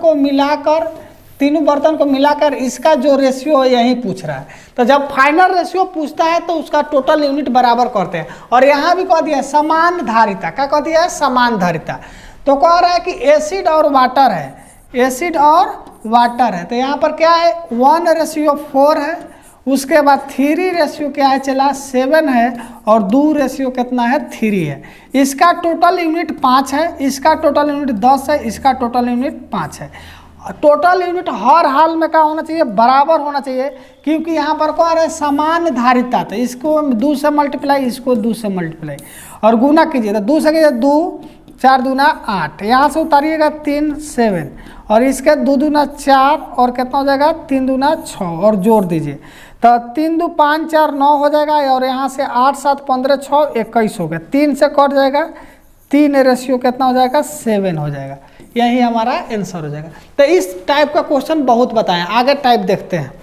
को मिलाकर इसका जो रेशियो है यही पूछ रहा है। तो जब फाइनल रेशियो पूछता है तो उसका टोटल यूनिट बराबर करते हैं। और यहाँ भी कह दिया है समान धारिता, क्या कह दिया है समान धारिता। तो कह रहा है कि एसिड और वाटर है, एसिड और वाटर है, तो यहाँ पर क्या है 1:4 है, उसके बाद 3 रेशियो क्या है चला 7 है और 2 रेशियो कितना है 3 है। इसका टोटल यूनिट 5 है, इसका टोटल यूनिट 10 है, इसका टोटल यूनिट 5 है। टोटल यूनिट हर हाल में क्या होना चाहिए, बराबर होना चाहिए, क्योंकि यहाँ पर क्या है समान धारिता। तो इसको 2 से मल्टीप्लाई, इसको 2 से मल्टीप्लाई और गुना कीजिए। तो 2 से कीजिए 2, 4 दूना 8, यहाँ से उतारिएगा 3 7 और इसके 2 दूना 4 और कितना हो जाएगा 3 दूना 6 और जोड़ दीजिए। तो 3 2 5 4 9 हो जाएगा और यहाँ से 8 7 15 6 21 हो गया। 3 से कट जाएगा, 3 रेशियो कितना हो जाएगा 7 हो जाएगा। यही हमारा आंसर हो जाएगा। तो इस टाइप का क्वेश्चन बहुत बताएं। आगे टाइप देखते हैं।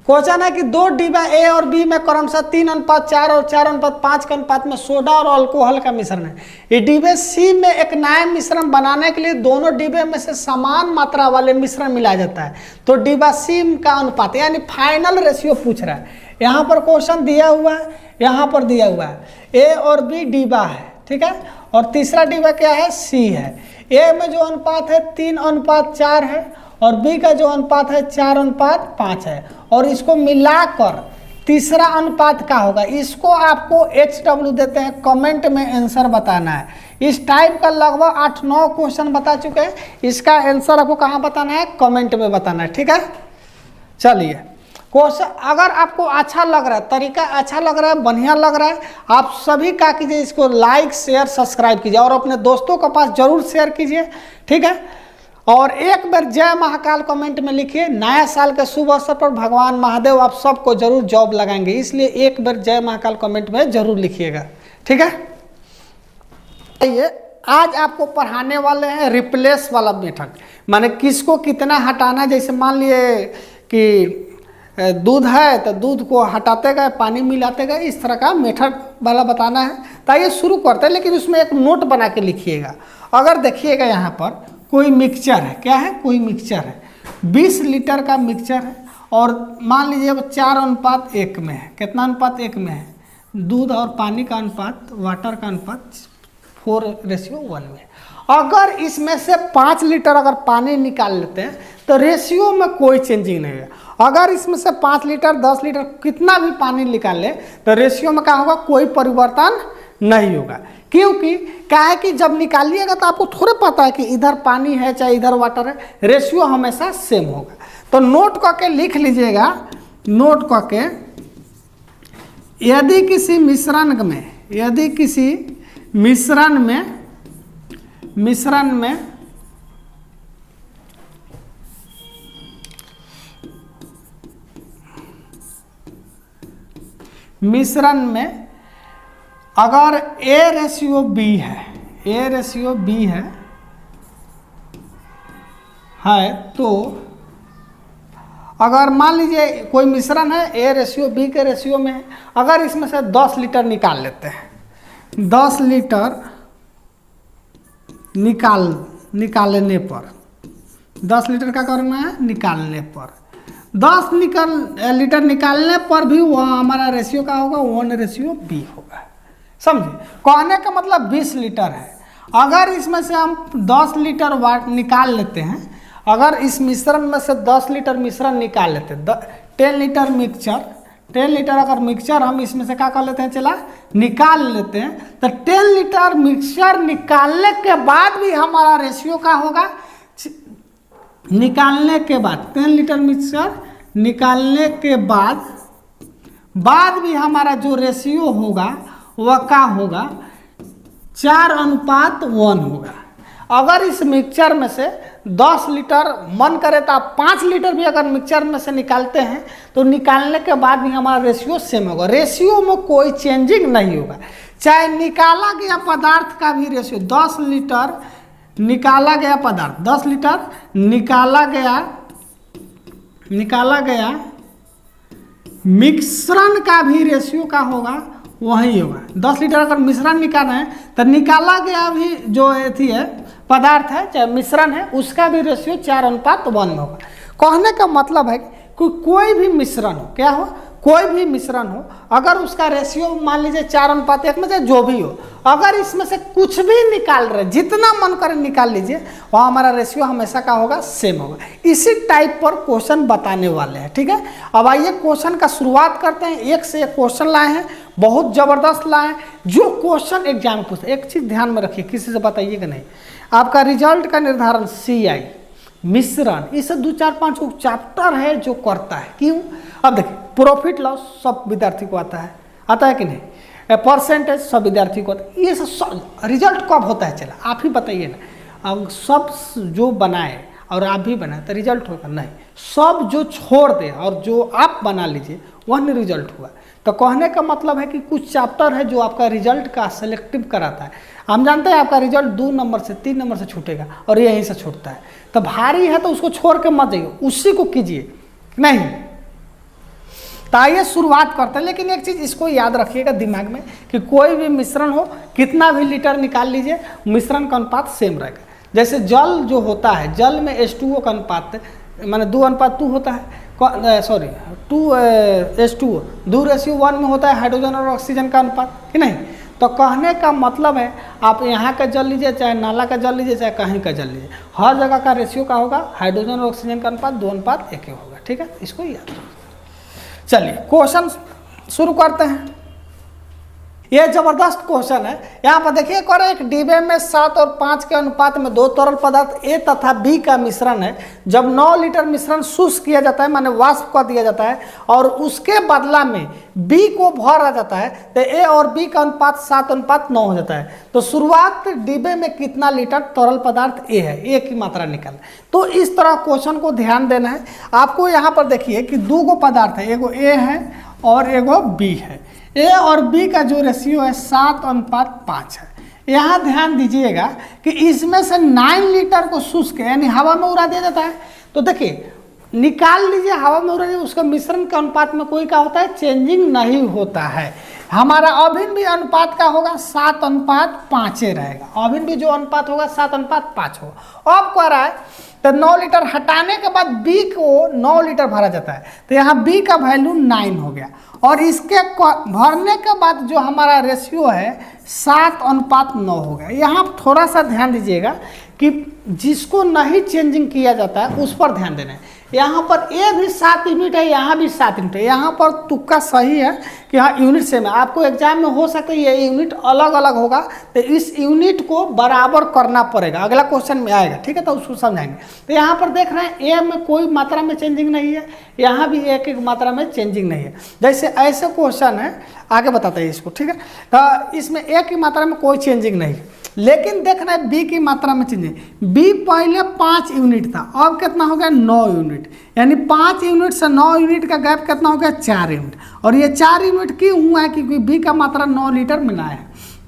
क्वेश्चन है कि 2 डिब्बा ए और बी में क्रमशः 3:4 और 4:5 के अनुपात में सोडा और अल्कोहल का मिश्रण है। ये डिब्बे सी में एक नया मिश्रण बनाने के लिए दोनों डिब्बे में से समान मात्रा वाले मिश्रण मिलाया जाता है। तो डिब्बा सी का अनुपात यानी फाइनल रेशियो पूछ रहा है। यहाँ पर क्वेश्चन दिया हुआ है, यहाँ पर दिया हुआ है ए और बी डिब्बा है, ठीक है, और तीसरा डिब्बा क्या है सी है। ए में जो अनुपात है 3:4 है और बी का जो अनुपात है 4:5 है और इसको मिलाकर तीसरा अनुपात का होगा। इसको आपको HW देते हैं, कमेंट में आंसर बताना है। इस टाइप का लगभग 8-9 क्वेश्चन बता चुके हैं। इसका आंसर आपको कहाँ बताना है, कमेंट में बताना है, ठीक है। चलिए क्वेश्चन अगर आपको अच्छा लग रहा है, तरीका अच्छा लग रहा है, बढ़िया लग रहा है, आप सभी क्या कीजिए, इसको लाइक शेयर सब्सक्राइब कीजिए और अपने दोस्तों के पास जरूर शेयर कीजिए, ठीक है। और एक बार जय महाकाल कमेंट में लिखिए। नया साल के शुभ अवसर पर भगवान महादेव आप सबको जरूर जॉब लगाएंगे, इसलिए एक बार जय महाकाल कमेंट में जरूर लिखिएगा, ठीक है। ये आज आपको पढ़ाने वाले हैं रिप्लेस वाला मेथड, माने किसको कितना हटाना। जैसे मान लिए कि दूध है तो दूध को हटाते गए, पानी मिलाते गए, इस तरह का मेथड वाला बताना है। तो ये शुरू करते हैं, लेकिन उसमें एक नोट बना के लिखिएगा। अगर देखिएगा यहाँ पर कोई मिक्सचर है, क्या है, कोई मिक्सचर है, 20 लीटर का मिक्सचर है और मान लीजिए 4:1 में है। कितना अनुपात 1 में है, दूध और पानी का अनुपात, वाटर का अनुपात 4:1 में। अगर इसमें से 5 लीटर अगर पानी निकाल लेते हैं तो रेशियो में कोई चेंजिंग नहीं है। अगर इसमें से 5 लीटर 10 लीटर कितना भी पानी निकाल ले तो रेशियो में क्या होगा, कोई परिवर्तन नहीं होगा। क्योंकि क्या है कि जब निकालिएगा तो आपको थोड़ा पता है कि इधर पानी है चाहे इधर वाटर है, रेशियो हमेशा सेम होगा। तो नोट करके लिख लीजिएगा, नोट करके यदि किसी मिश्रण में अगर A/B है तो अगर मान लीजिए कोई मिश्रण है A/B के रेशियो में है, अगर इसमें से 10 लीटर निकाल लेते हैं, 10 लीटर निकालने पर 10 लीटर का करना है, निकालने पर 10 लीटर निकालने पर भी वह हमारा रेशियो का होगा 1:B होगा। समझे, कहने का मतलब 20 लीटर है। अगर इसमें से हम 10 लीटर निकाल लेते हैं, अगर इस मिश्रण में से 10 लीटर मिश्रण निकाल लेते हैं, 10 लीटर मिक्सचर, 10 लीटर अगर मिक्सचर हम इसमें से क्या कर लेते हैं, चला निकाल लेते हैं, तो 10 लीटर मिक्सचर निकालने के बाद भी हमारा रेशियो क्या होगा, निकालने के बाद 10 लीटर मिक्सचर निकालने के बाद भी हमारा जो रेशियो होगा वह क्या होगा, 4:1 होगा। अगर इस मिक्सचर में से 10 लीटर मन करे तो आप 5 लीटर भी अगर मिक्सचर में से निकालते हैं तो निकालने के बाद भी हमारा रेशियो सेम होगा। रेशियो में कोई चेंजिंग नहीं होगा। चाहे निकाला गया पदार्थ का भी रेशियो 10 लीटर निकाला गया पदार्थ, 10 लीटर निकाला गया मिश्रण का भी रेशियो का होगा, वही होगा। 10 लीटर अगर मिश्रण निकालना है तो निकाला गया भी जो एथी है पदार्थ है चाहे मिश्रण है, उसका भी रेशियो 4:1 में होगा। कहने का मतलब है कि कोई भी मिश्रण हो, क्या हो, कोई भी मिश्रण हो, अगर उसका रेशियो मान लीजिए 4:1 में, चाहे जो भी हो, अगर इसमें से कुछ भी निकाल रहे, जितना मन करे निकाल लीजिए, वहाँ हमारा रेशियो हमेशा का होगा, सेम होगा। इसी टाइप पर क्वेश्चन बताने वाले हैं, ठीक है। अब आइए क्वेश्चन का शुरुआत करते हैं। एक से एक क्वेश्चन लाए हैं, बहुत जबरदस्त लाए हैं। जो क्वेश्चन एग्जाम में पूछते, एक चीज ध्यान में रखिए, किसी से बताइएगा नहीं, आपका रिजल्ट का निर्धारण CI मिश्रण, इसे 2, 4, 5 चैप्टर है जो करता है। क्यों? अब देखिए, प्रॉफिट लॉस सब विद्यार्थी को आता है कि नहीं, परसेंटेज सब विद्यार्थी को आता है। ये सब रिजल्ट कब होता है, चला आप ही बताइए ना। अब सब जो बनाए और आप भी बनाए तो रिजल्ट होगा नहीं, सब जो छोड़ दे और जो आप बना लीजिए वह नहीं रिजल्ट हुआ। तो कहने का मतलब है कि कुछ चैप्टर है जो आपका रिजल्ट का सिलेक्टिव कराता है। हम जानते हैं आपका रिजल्ट 2 नंबर से 3 नंबर से छूटेगा और यहीं से छूटता है, तो भारी है तो उसको छोड़ के मत जाइए, उसी को कीजिए नहीं। तो आइए शुरुआत करते हैं। लेकिन एक चीज़ इसको याद रखिएगा दिमाग में कि कोई भी मिश्रण हो, कितना भी लीटर निकाल लीजिए, मिश्रण का अनुपात सेम रहेगा। जैसे जल जो होता है, जल में H2O का अनुपात माने 2:2 होता है, 2H2O 2:1 में होता है हाइड्रोजन और ऑक्सीजन का अनुपात, कि नहीं। तो कहने का मतलब है आप यहाँ का जल लीजिए, चाहे नाला का जल लीजिए, चाहे कहीं का जल लीजिए, हर जगह का रेशियो का होगा, हाइड्रोजन और ऑक्सीजन का अनुपात 2:1 होगा, ठीक है। इसको याद रखिए। चलिए क्वेश्चन शुरू करते हैं। यह जबरदस्त क्वेश्चन है। यहाँ पर देखिए, करे एक डिब्बे में 7 और 5 के अनुपात में 2 तरल पदार्थ A तथा B का मिश्रण है। जब 9 लीटर मिश्रण शुष्क किया जाता है, माने वाष्प कर दिया जाता है, और उसके बदला में B को भरा जाता है, तो A और B का अनुपात 7:9 हो जाता है। तो शुरुआत डिब्बे में कितना लीटर तरल पदार्थ A है, A की मात्रा निकाल। तो इस तरह क्वेश्चन को ध्यान देना है आपको। यहाँ पर देखिए कि 2 पदार्थ है, एगो A है और एगो B है। A और B का जो रेशियो है 7:5 है। यहाँ ध्यान दीजिएगा कि इसमें से 9 लीटर को शुष्क यानी हवा में उड़ा दिया जाता है। तो देखिए, निकाल लीजिए, हवा में उड़ा दिया, उसका मिश्रण के अनुपात में कोई क्या होता है, चेंजिंग नहीं होता है। हमारा अभिन्न भी अनुपात का होगा 7:5 रहेगा। अभिन्न भी जो अनुपात होगा 7:5 होगा। अब कह रहा है तो 9 लीटर हटाने के बाद B को 9 लीटर भरा जाता है, तो यहाँ B का वैल्यू 9 हो गया, और इसके भरने के बाद जो हमारा रेशियो है 7:9 हो गया। यहाँ थोड़ा सा ध्यान दीजिएगा कि जिसको नहीं चेंजिंग किया जाता है उस पर ध्यान देना है। यहाँ पर A भी 7 यूनिट है, यहाँ भी 7 यूनिट है। यहाँ पर तुक्का सही है कि हाँ यूनिट सेम है। आपको एग्जाम में हो सकता है ये यूनिट अलग अलग होगा, तो इस यूनिट को बराबर करना पड़ेगा, अगला क्वेश्चन में आएगा, ठीक है, तो उसको समझाएंगे। तो यहाँ पर देख रहे हैं A में कोई मात्रा में चेंजिंग नहीं है, यहाँ भी एक मात्रा में चेंजिंग नहीं है। जैसे ऐसे क्वेश्चन है, आगे बताते हैं इसको, ठीक है। तो इसमें A की मात्रा में कोई चेंजिंग नहीं है, लेकिन देखना है B की मात्रा में चेंजिंग। B पहले 5 यूनिट था, अब कितना हो गया 9 यूनिट, यानी 5 यूनिट से 9 यूनिट का गैप कितना हो गया 4 यूनिट। और ये 4 यूनिट क्यों हुआ है, क्योंकि B का मात्रा 9 लीटर मिला है।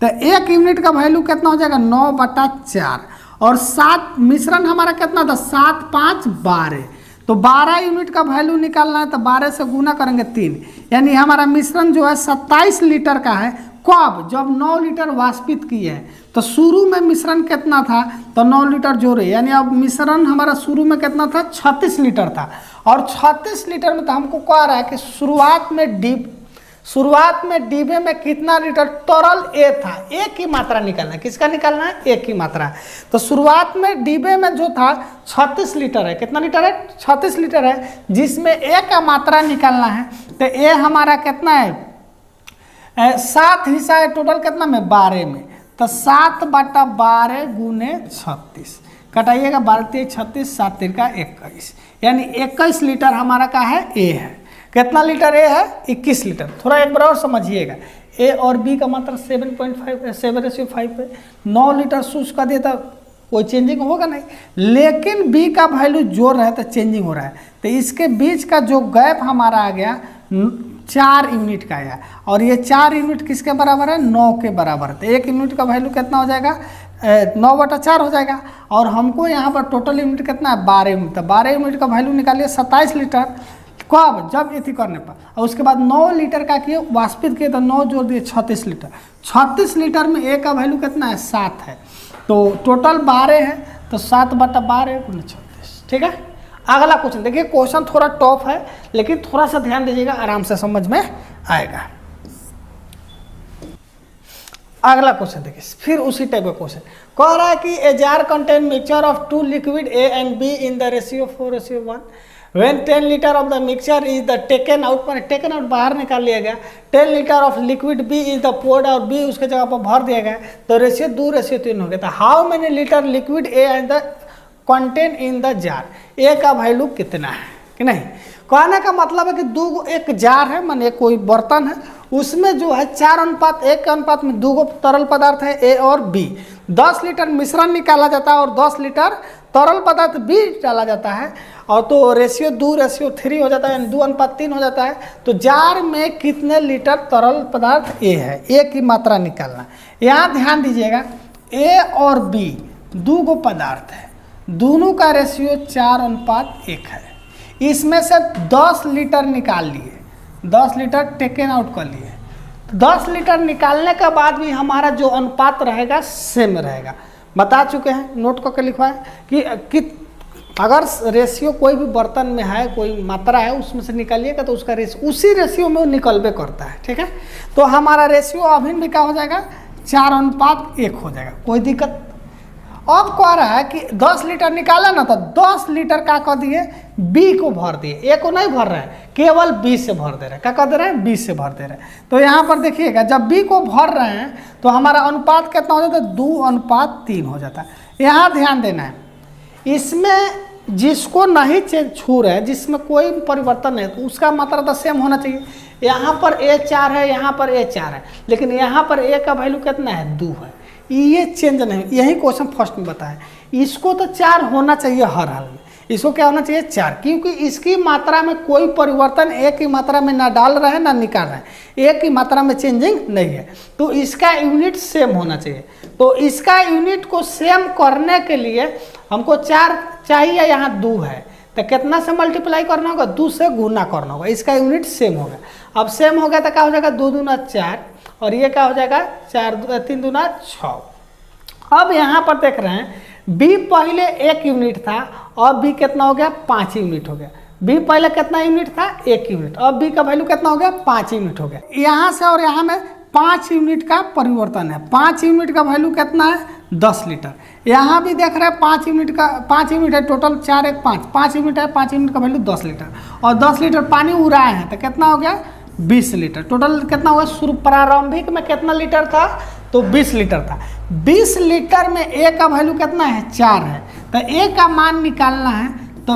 तो 1 यूनिट का वैल्यू कितना हो जाएगा 9/4, और 7 मिश्रण हमारा कितना था 7, 5, 12, तो 12 यूनिट का वैल्यू निकालना है, तो 12 से गुना करेंगे 3, यानी हमारा मिश्रण जो है 27 लीटर का है। कब? जब 9 लीटर वाष्पित किए हैं। तो शुरू में मिश्रण कितना था, तो 9 लीटर जोड़े, यानी अब मिश्रण हमारा शुरू में कितना था 36 लीटर था, और 36 लीटर में तो हमको कह रहा है कि शुरुआत में डिब्बे में कितना लीटर तरल A था, A की मात्रा निकालना है। किसका निकालना है? A की मात्रा। तो शुरुआत में डिब्बे में जो था 36 लीटर है, कितना लीटर है 36 लीटर है, जिसमें A का मात्रा निकालना है। तो A हमारा कितना है 7 हिस्सा है, टोटल कितना में 12 में, तो 7/12 गुने 36 कटाइएगा, 12 36 7 का 21, यानी 21 लीटर हमारा का है A है। कितना लीटर A है 21 लीटर। थोड़ा एक बार और समझिएगा, A और B का मात्रा 7:5 पे 9 लीटर शुष्क कर दिया था, कोई चेंजिंग होगा नहीं, लेकिन B का वैल्यू जोड़ रहा है तो चेंजिंग हो रहा है। तो इसके बीच का जो गैप हमारा आ गया 4 यूनिट का आया, और ये 4 यूनिट किसके बराबर है 9 के बराबर है। तो 1 यूनिट का वैल्यू कितना हो जाएगा 9/4 हो जाएगा, और हमको यहाँ पर टोटल यूनिट कितना है 12 यूनिट। तो 12 यूनिट का वैल्यू निकालिए 27 लीटर। कब? जब इथी करने पर, और उसके बाद 9 लीटर का किए वाष्पित किए, तो 9 जोड़ दिए 36 लीटर। 36 लीटर में A का वैल्यू कितना है 7 है, तो टोटल 12 है, तो 7/12 × 36, ठीक है। अगला क्वेश्चन देखिए, क्वेश्चन थोड़ा टफ है लेकिन थोड़ा सा ध्यान दीजिएगा, आराम से समझ में आएगा। अगला क्वेश्चन देखिए, फिर उसी टाइप का क्वेश्चन कह रहा है कि a jar contain mixture of 2 liquid A and B in the ratio 4:1 when 10 litre of the mixture is the taken out, पर टेकन आउट बाहर निकाल लिया गया, 10 litre of liquid B is the poured और B उसके जगह पर भर दिया गया, तो रेशियो 2:3 हो गया। तो how many liter liquid A and the contain in the jar, A का वैल्यू कितना है कि नहीं। कहने का मतलब है कि एक जार है, माने कोई बर्तन है, उसमें जो है 4:1 के अनुपात में 2 तरल पदार्थ है A और B, 10 लीटर मिश्रण निकाला जाता है और 10 लीटर तरल पदार्थ B डाला जाता है, और तो रेशियो 2:3 हो जाता है, यानी 2:3 हो जाता है। तो जार में कितने लीटर तरल पदार्थ A है, A की मात्रा निकालना। यहाँ ध्यान दीजिएगा, A और B 2 पदार्थ है, दोनों का रेशियो 4:1 है। इसमें से 10 लीटर निकाल लिए, 10 लीटर टेकन आउट कर लिए, 10 लीटर निकालने के बाद भी हमारा जो अनुपात रहेगा सेम रहेगा। बता चुके हैं, नोट करके लिखवाएं कि अगर रेशियो कोई भी बर्तन में है, कोई मात्रा है, उसमें से निकालिएगा तो उसका रेशियो उसी रेशियो में निकलबे करता है, ठीक है। तो हमारा रेशियो अभी भी क्या हो जाएगा, 4:1 हो जाएगा, कोई दिक्कत। अब कह रहा है कि 10 लीटर निकाला ना, तो 10 लीटर क्या कर दिए, बी को भर दिए, ए को नहीं भर रहे हैं, केवल बी से भर दे रहे हैं। क्या कर दे रहे हैं, बी से भर दे रहे हैं। तो यहाँ पर देखिएगा, जब बी को भर रहे हैं तो हमारा अनुपात कितना हो जाता है, 2:3 हो जाता है। यहाँ ध्यान देना है, इसमें जिसको नहीं छू रहे हैं, जिसमें कोई परिवर्तन नहीं, तो उसका मात्रा तो सेम होना चाहिए। यहाँ पर A4 है, यहाँ पर A4 है, लेकिन यहाँ पर A का वैल्यू कितना है, 2 है, ये चेंज नहीं। यही क्वेश्चन फर्स्ट में बताया, इसको तो 4 होना चाहिए हर हाल में, इसको क्या होना चाहिए, 4, क्योंकि इसकी मात्रा में कोई परिवर्तन A की मात्रा में ना डाल रहे हैं ना निकाल रहे हैं, A की मात्रा में चेंजिंग नहीं है, तो इसका यूनिट सेम होना चाहिए। तो इसका यूनिट को सेम करने के लिए हमको 4 चाहिए, यहाँ 2 है, तो कितना से मल्टीप्लाई करना होगा, 2 से गुना करना होगा, इसका यूनिट सेम होगा। अब सेम हो गया तो क्या हो जाएगा, 2 दूना 4, और ये क्या हो जाएगा, 3 दूना 6। अब यहाँ पर देख रहे हैं, B पहले 1 यूनिट था, अब B कितना हो गया, 5 यूनिट हो गया। B पहले कितना यूनिट था, 1 यूनिट, अब B का वैल्यू कितना हो गया, 5 यूनिट हो गया। यहाँ से और यहाँ में 5 यूनिट का परिवर्तन है, 5 यूनिट का वैल्यू कितना है, 10 लीटर। यहाँ भी देख रहे हैं 5 यूनिट का, 5 यूनिट है टोटल, 4 1 5, 5 यूनिट है, 5 यूनिट का वैल्यू 10 लीटर, और 10 लीटर पानी उड़ाए हैं तो कितना हो गया, 20 लीटर। टोटल कितना हुआ, शुरू प्रारंभिक में कितना लीटर था, तो 20 लीटर था। 20 लीटर में A का वैल्यू कितना है, 4 है, तो A का मान निकालना है, तो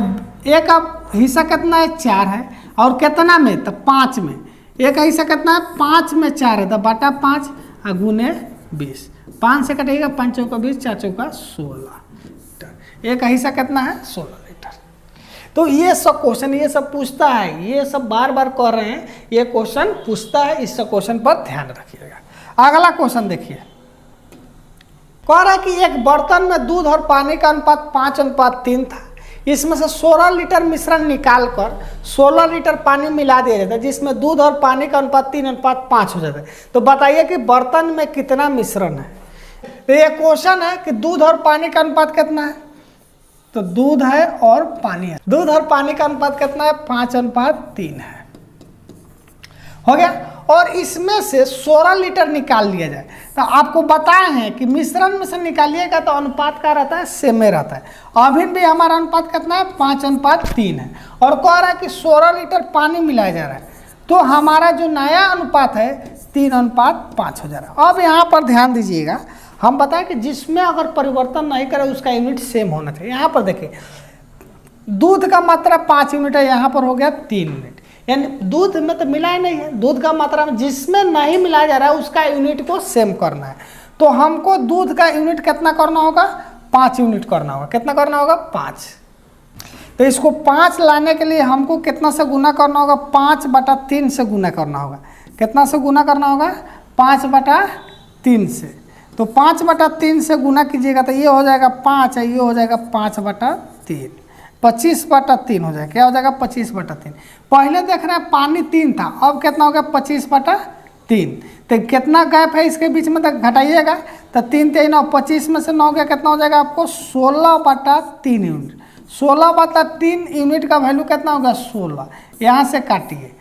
A का हिस्सा कितना है, 4 है, और कितना में, तो 5 में। A का हिस्सा कितना है, 5 में 4 है, तो बटा 5 गुने 20, 5 से कटेगा, 5 चौका 20, 4 चौका 16 लीटर। A का हिस्सा कितना है, 16 लीटर। तो ये सब क्वेश्चन ये सब पूछता है, ये सब बार बार कर रहे हैं, ये क्वेश्चन पूछता है, इस क्वेश्चन पर ध्यान रखिएगा। अगला क्वेश्चन देखिए, कह रहा है कि एक बर्तन में दूध और पानी का अनुपात 5:3 था, इसमें से 16 लीटर मिश्रण निकालकर 16 लीटर पानी मिला दिया जाता है, जिसमें दूध और पानी का अनुपात 3:5 हो जाता है। तो बताइए कि बर्तन में कितना मिश्रण है। तो ये क्वेश्चन है कि दूध और पानी का अनुपात कितना है, तो दूध है और पानी है, दूध और पानी का अनुपात कितना है, 5:3 है, हो गया। और इसमें से 16 लीटर निकाल लिया जाए, तो आपको बताए हैं कि मिश्रण में से निकालिएगा तो अनुपात का रहता है, सेम रहता है। अभी भी हमारा अनुपात कितना है, 5:3 है, और कह रहा है कि 16 लीटर पानी मिलाया जा रहा है, तो हमारा जो नया अनुपात है 3:5 हो जा रहा है। अब यहाँ पर ध्यान दीजिएगा, हम बताएं कि जिसमें अगर परिवर्तन नहीं करे उसका यूनिट सेम होना चाहिए। यहाँ पर देखिए, दूध का मात्रा 5 यूनिट है, यहाँ पर हो गया 3 यूनिट, यानी दूध में तो मिला ही नहीं है, दूध का मात्रा में जिसमें नहीं मिलाया जा रहा है उसका यूनिट को सेम करना है। तो हमको दूध का यूनिट कितना करना होगा, 5 यूनिट करना होगा। कितना करना होगा, 5। तो इसको 5 लाने के लिए हमको कितना से गुना करना होगा, 5/3 से गुना करना होगा। कितना से गुना करना होगा, 5/3 से। तो 5/3 से गुना कीजिएगा तो ये हो जाएगा 5 है, ये हो जाएगा 5/3, 25/3 हो जाएगा। क्या हो जाएगा, 25/3। पहले देख रहे हैं पानी 3 था, अब कितना हो गया, 25/3। तो कितना गैप है इसके बीच में, तक घटाइएगा तो 3 3 9, 25 में से 9 गया, कितना हो जाएगा आपको, 16/3 यूनिट। 16/3 यूनिट का वैल्यू कितना होगा 16, यहाँ से काटिए।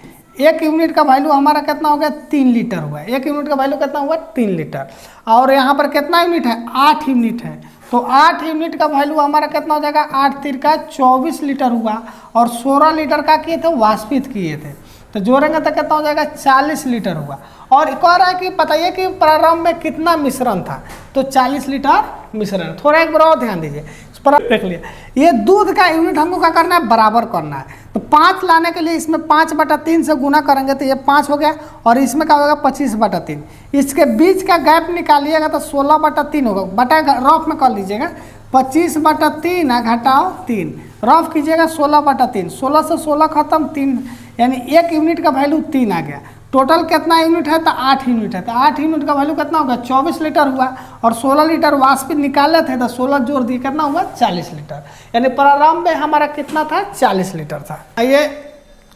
1 यूनिट का वैल्यू हमारा कितना हो गया 3 लीटर हुआ। 1 यूनिट का वैल्यू कितना हुआ 3 लीटर। और यहाँ पर कितना यूनिट है 8 यूनिट है, तो 8 यूनिट का वैल्यू हमारा कितना हो जाएगा 8 3 का 24 लीटर हुआ। और 16 लीटर का किए थे वाष्पित किए थे, तो जोड़ेंगे तो कितना हो जाएगा 40 लीटर हुआ। और कह रहा है कि बताइए कि प्रारंभ में कितना मिश्रण था, तो 40 लीटर मिश्रण। थोड़ा एक बार और ध्यान दीजिए, देख लिया ये दूध का यूनिट हमको क्या करना है बराबर करना है। तो 5 लाने के लिए इसमें 5/3 से गुना करेंगे तो ये 5 हो गया, और इसमें क्या होगा 25/3। इसके बीच का गैप निकालिएगा तो 16/3 होगा। बटा रफ में कर लीजिएगा 25/3 घटाओ 3, रफ कीजिएगा 16/3। 16 से 16 खत्म 3, यानी 1 यूनिट का वैल्यू 3 आ गया। टोटल कितना यूनिट है तो 8 यूनिट है, तो 8 यूनिट का वैल्यू कितना होगा 24 लीटर हुआ। और 16 लीटर वाष्पित निकाले थे तो 16 जोड़ दिए कितना हुआ 40 लीटर, यानी प्रारंभ में हमारा कितना था 40 लीटर था। ये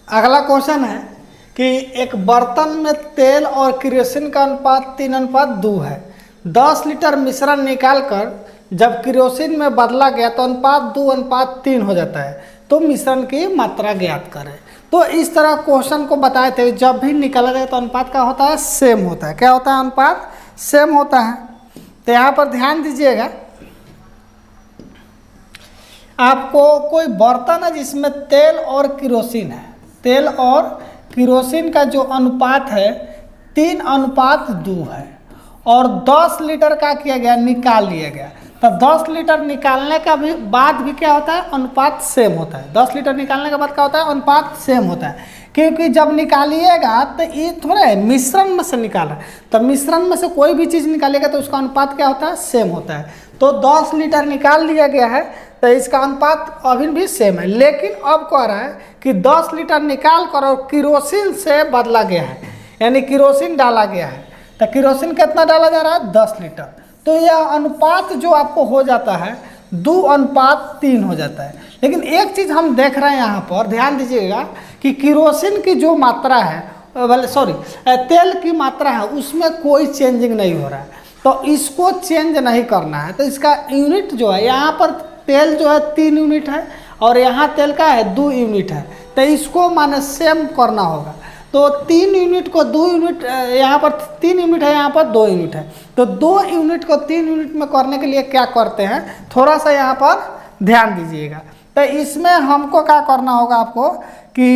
अगला क्वेश्चन है कि एक बर्तन में तेल और केरोसिन का अनुपात 3:2 है। 10 लीटर मिश्रण निकाल कर जब केरोसिन में बदला गया तो अनुपात 2:3 हो जाता है, तो मिश्रण की मात्रा ज्ञात करें। तो इस तरह क्वेश्चन को बताए थे, जब भी निकाला जाए तो अनुपात क्या होता है सेम होता है। क्या होता है अनुपात सेम होता है। तो यहाँ पर ध्यान दीजिएगा, आपको कोई बर्तन है जिसमें तेल और केरोसिन है, तेल और केरोसिन का जो अनुपात है 3:2 है, और 10 लीटर का किया गया निकाल लिया गया। तो 10 लीटर निकालने का भी बाद भी क्या होता है अनुपात सेम होता है। 10 लीटर निकालने के बाद क्या होता है अनुपात सेम होता है, क्योंकि जब निकालिएगा तो ये थोड़ा है मिश्रण में से निकाला, तो मिश्रण में से कोई भी चीज़ निकालिएगा तो उसका अनुपात क्या होता है सेम होता है। तो 10 लीटर निकाल लिया गया है तो इसका अनुपात अभी भी सेम है। लेकिन अब कह रहा है कि 10 लीटर निकाल कर और केरोसिन से बदला गया है, यानी केरोसिन डाला गया है। तो केरोसिन कितना डाला जा रहा है 10 लीटर, तो यह अनुपात जो आपको हो जाता है 2:3 हो जाता है। लेकिन एक चीज़ हम देख रहे हैं यहाँ पर ध्यान दीजिएगा कि केरोसिन की जो मात्रा है तेल की मात्रा है उसमें कोई चेंजिंग नहीं हो रहा है, तो इसको चेंज नहीं करना है। तो इसका यूनिट जो है यहाँ पर तेल जो है 3 यूनिट है और यहाँ तेल का है 2 यूनिट है, तो इसको माने सेम करना होगा। तो 3 यूनिट को 2 यूनिट, यहाँ पर 3 यूनिट है यहाँ पर 2 यूनिट है, तो 2 यूनिट को 3 यूनिट में करने के लिए क्या करते हैं थोड़ा सा यहाँ पर ध्यान दीजिएगा। तो इसमें हमको क्या करना होगा आपको कि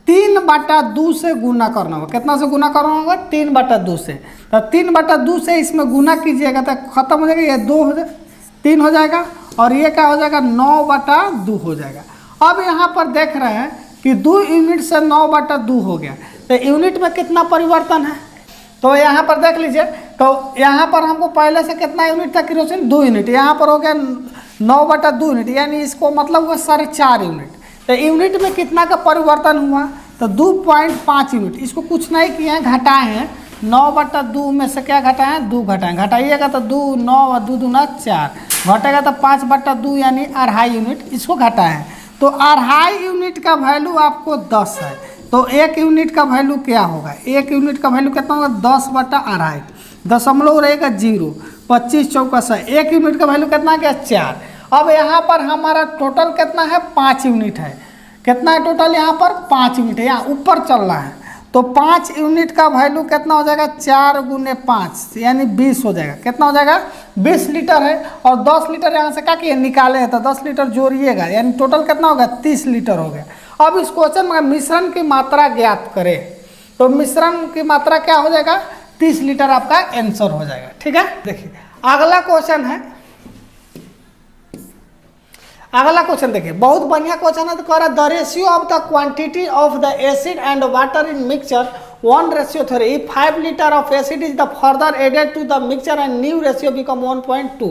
3/2 से गुना करना होगा। कितना से गुना करना होगा 3/2 से। तो 3/2 से इसमें गुना कीजिएगा तो खत्म हो जाएगा, ये 2 हो जाएगा 3 हो जाएगा, और ये क्या हो जाएगा 9/2 हो जाएगा। अब यहाँ पर देख रहे हैं कि 2 यूनिट से 9/2 हो गया, तो यूनिट में कितना परिवर्तन है तो यहाँ पर देख लीजिए। तो यहाँ पर हमको पहले से कितना यूनिट था केरोसिन 2 यूनिट, यहाँ पर हो गया 9/2 यूनिट, यानी इसको मतलब हुआ 4.5 यूनिट। तो यूनिट में कितना का परिवर्तन हुआ तो 2.5 यूनिट। इसको कुछ नहीं किए हैं, घटाए हैं 9/2 में से क्या घटाए हैं 2 घटाएँ, घटाइएगा तो 2 9 और 2 दूना 4, घटेगा तो 5/2 यानी 2.5 यूनिट इसको घटाए हैं। तो 2.5 यूनिट का वैल्यू आपको 10 है, तो 1 यूनिट का वैल्यू क्या होगा 1 यूनिट का वैल्यू कितना होगा 10/2.5, दशमलव रहेगा 0, 25 चौका 100, 1 यूनिट का वैल्यू कितना गया 4। अब यहाँ पर हमारा टोटल कितना है 5 यूनिट है, कितना है टोटल यहाँ पर 5 यूनिट है, यहाँ ऊपर चल रहा है। तो 5 यूनिट का वैल्यू कितना हो जाएगा 4 × 5 यानी 20 हो जाएगा। कितना हो जाएगा 20 लीटर है, और 10 लीटर यहाँ से क्या किए निकाले हैं तो 10 लीटर जोड़िएगा, यानी टोटल कितना होगा 30 लीटर हो गया। अब इस क्वेश्चन में मिश्रण की मात्रा ज्ञात करें, तो मिश्रण की मात्रा क्या हो जाएगा 30 लीटर आपका आंसर हो जाएगा। ठीक है, देखिए अगला क्वेश्चन है, अगला क्वेश्चन देखिए बहुत बढ़िया क्वेश्चन है। तो कह रहा है the ratio of the quantity of the acid and water in mixture 1:3। If 5 litre of acid is the further added to the mixture and new ratio become 1.2,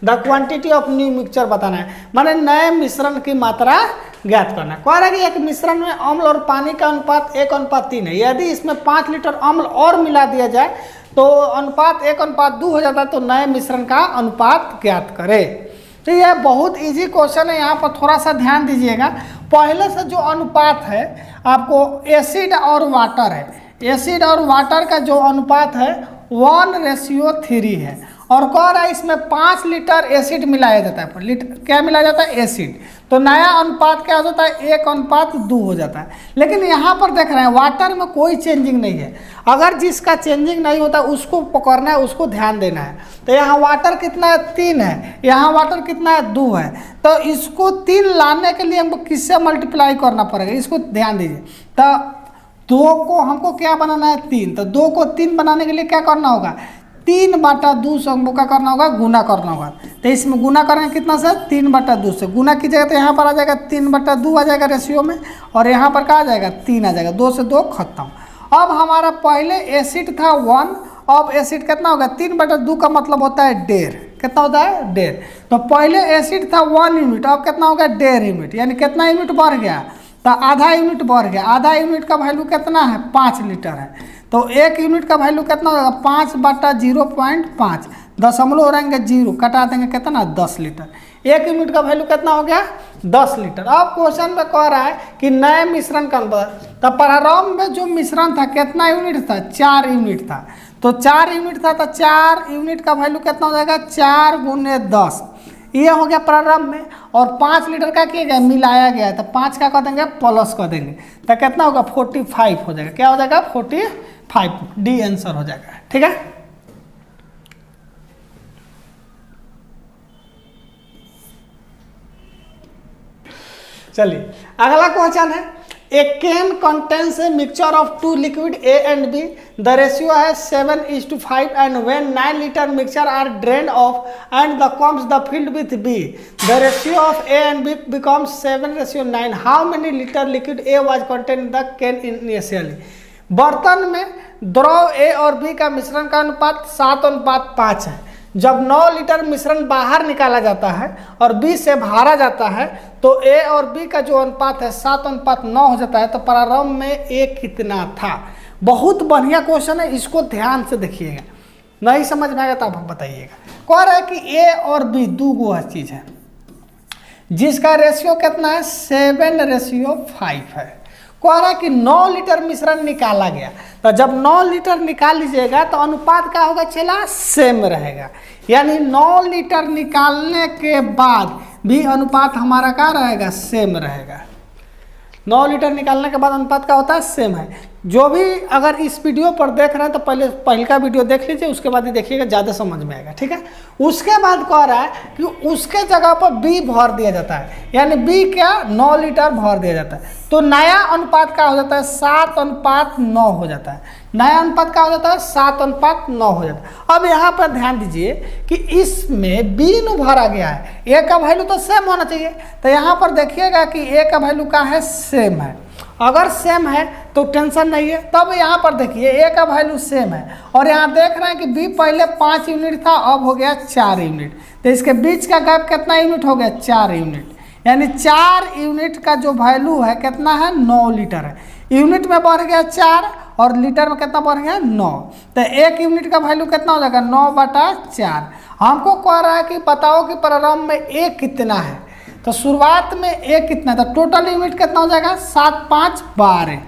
the quantity of new mixture बताना है, माने नए मिश्रण की मात्रा ज्ञात करना है। कह रहा है कि एक मिश्रण में अम्ल और पानी का अनुपात 1:3 है, यदि इसमें 5 लीटर अम्ल और मिला दिया जाए तो अनुपात 1:2 हो जाता है, तो नए मिश्रण का अनुपात ज्ञात करें। तो यह बहुत इजी क्वेश्चन है, यहाँ पर थोड़ा सा ध्यान दीजिएगा। पहले से जो अनुपात है आपको एसिड और वाटर है, एसिड और वाटर का जो अनुपात है 1:3 है, और कह रहा है इसमें 5 लीटर एसिड मिलाया जाता है। क्या मिलाया जाता है? एसिड। तो नया अनुपात क्या हो जाता है? 1:2 हो जाता है। लेकिन यहाँ पर देख रहे हैं वाटर में कोई चेंजिंग नहीं है। अगर जिसका चेंजिंग नहीं होता उसको पकड़ना है, उसको ध्यान देना है। तो यहाँ वाटर कितना है? 3 है। यहाँ वाटर कितना है? 2 है। तो इसको 3 लाने के लिए हमको किससे मल्टीप्लाई करना पड़ेगा? इसको ध्यान दीजिए। तो 2 को हमको क्या बनाना है? 3। तो 2 को 3 बनाने के लिए क्या करना होगा? 3/2 से हमको क्या करना होगा? गुना करना होगा। तो इसमें गुना करेंगे कितना से? 3/2 से गुना कीजिएगा तो यहाँ पर आ जाएगा 3/2 आ जाएगा रेशियो में, और यहाँ पर क्या आ जाएगा? 3 आ जाएगा। 2 से 2 खत्म। अब हमारा पहले एसिड था 1, अब एसिड कितना होगा? 3/2 का मतलब होता है 1.5। कितना होता है? 1.5। तो पहले एसिड था 1 यूनिट, अब कितना होगा? 1.5 यूनिट। यानी कितना यूनिट बढ़ गया? तो आधा यूनिट बढ़ गया। आधा यूनिट का वैल्यू कितना है? 5 लीटर है। तो 1 यूनिट का वैल्यू कितना होगा? 5/0.5, दशमलव रहेंगे 0, कटा देंगे कितना? 10 लीटर। 1 यूनिट का वैल्यू कितना हो गया? 10 लीटर। अब क्वेश्चन में कह रहा है कि नए मिश्रण का अनुपात। तो प्रारंभ में जो मिश्रण था कितना यूनिट था? 4 यूनिट था। तो 4 यूनिट था, तो 4 यूनिट का वैल्यू कितना हो जाएगा? 4 × 10। ये हो गया प्रारंभ में। और 5 लीटर का किया गया? मिलाया गया। तो 5 का कर देंगे? प्लस कर देंगे। तो कितना होगा? 45 हो जाएगा। क्या हो जाएगा? 45। डी आंसर हो जाएगा। ठीक है। चलिए अगला क्वेश्चन है, a can contains a mixture of 2 liquid A and B. The ratio है 7:5 and when 9 liter mixture are drained off and the comes the filled with B, the ratio of A and B becomes 7:9. How many liter liquid A was contained in the can initially? बर्तन में द्रव A और B का मिश्रण का अनुपात 7:5 है। जब 9 लीटर मिश्रण बाहर निकाला जाता है और B से भरा जाता है तो A और B का जो अनुपात है 7:9 हो जाता है। तो प्रारंभ में A कितना था? बहुत बढ़िया क्वेश्चन है, इसको ध्यान से देखिएगा। नहीं समझ में आएगा तो आप बताइएगा। कह रहा है कि A और B दो गो चीज़ है जिसका रेशियो कितना है? 7:5 है। कह रहा है कि 9 लीटर मिश्रण निकाला गया। तो जब 9 लीटर निकाल लीजिएगा तो अनुपात क्या होगा? चला सेम रहेगा। यानी 9 लीटर निकालने के बाद भी अनुपात हमारा क्या रहेगा? सेम रहेगा। 9 लीटर निकालने के बाद अनुपात क्या होता है? सेम है। जो भी अगर इस वीडियो पर देख रहे हैं तो पहले का वीडियो देख लीजिए, उसके बाद ही देखिएगा, ज़्यादा समझ में आएगा। ठीक है। उसके बाद कह रहा है कि उसके जगह पर B भर दिया जाता है। यानी B क्या? 9 लीटर भर दिया जाता है। तो नया अनुपात क्या हो जाता है? 7:9 हो जाता है। नया अनुपात क्या हो जाता है? 7:9 हो जाता है। अब यहाँ पर ध्यान दीजिए कि इसमें B भरा गया है, A का वैल्यू तो सेम होना चाहिए। तो यहाँ पर देखिएगा कि A का वैल्यू क्या है? सेम है। अगर सेम है तो टेंशन नहीं है। तब यहाँ पर देखिए A का वैल्यू सेम है और यहाँ देख रहे हैं कि B पहले 5 यूनिट था, अब हो गया 4 यूनिट। तो इसके बीच का गैप कितना यूनिट हो गया? 4 यूनिट। यानी 4 यूनिट का जो वैल्यू है कितना है? 9 लीटर है। यूनिट में बढ़ गया 4 और लीटर में कितना बढ़ गया? 9। तो 1 यूनिट का वैल्यू कितना हो जाएगा? 9/4। हमको कह रहा है कि बताओ कि प्रारंभ में A कितना है। तो शुरुआत में A कितना था? टोटल यूनिट कितना हो जाएगा? 7 5 12।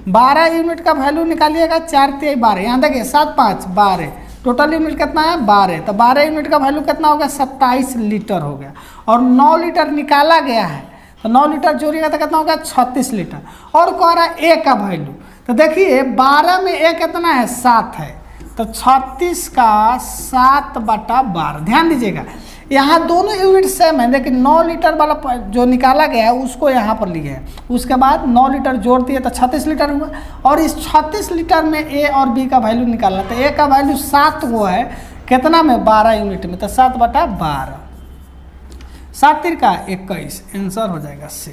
12 यूनिट का वैल्यू निकालिएगा। 4 3 12। यहाँ देखिए 7 5 12। टोटल यूनिट कितना है? 12। तो 12 यूनिट का वैल्यू कितना हो गया? 27 लीटर हो गया। और 9 लीटर निकाला गया है तो 9 लीटर जोड़िएगा तो कितना हो गया? 36 लीटर। और कह रहा है A का वैल्यू। तो देखिए 12 में A कितना है? 7 है। तो 36 का 7/12। ध्यान दीजिएगा यहाँ दोनों यूनिट सेम है, लेकिन 9 लीटर वाला जो निकाला गया है उसको यहाँ पर लिए है। उसके बाद 9 लीटर जोड़ दिए तो 36 लीटर हुआ। और इस 36 लीटर में A और B का वैल्यू निकालना। तो A का वैल्यू 7 हुआ है कितना में? 12 यूनिट में। तो 7/12। 7 3 का 21 आंसर हो जाएगा C।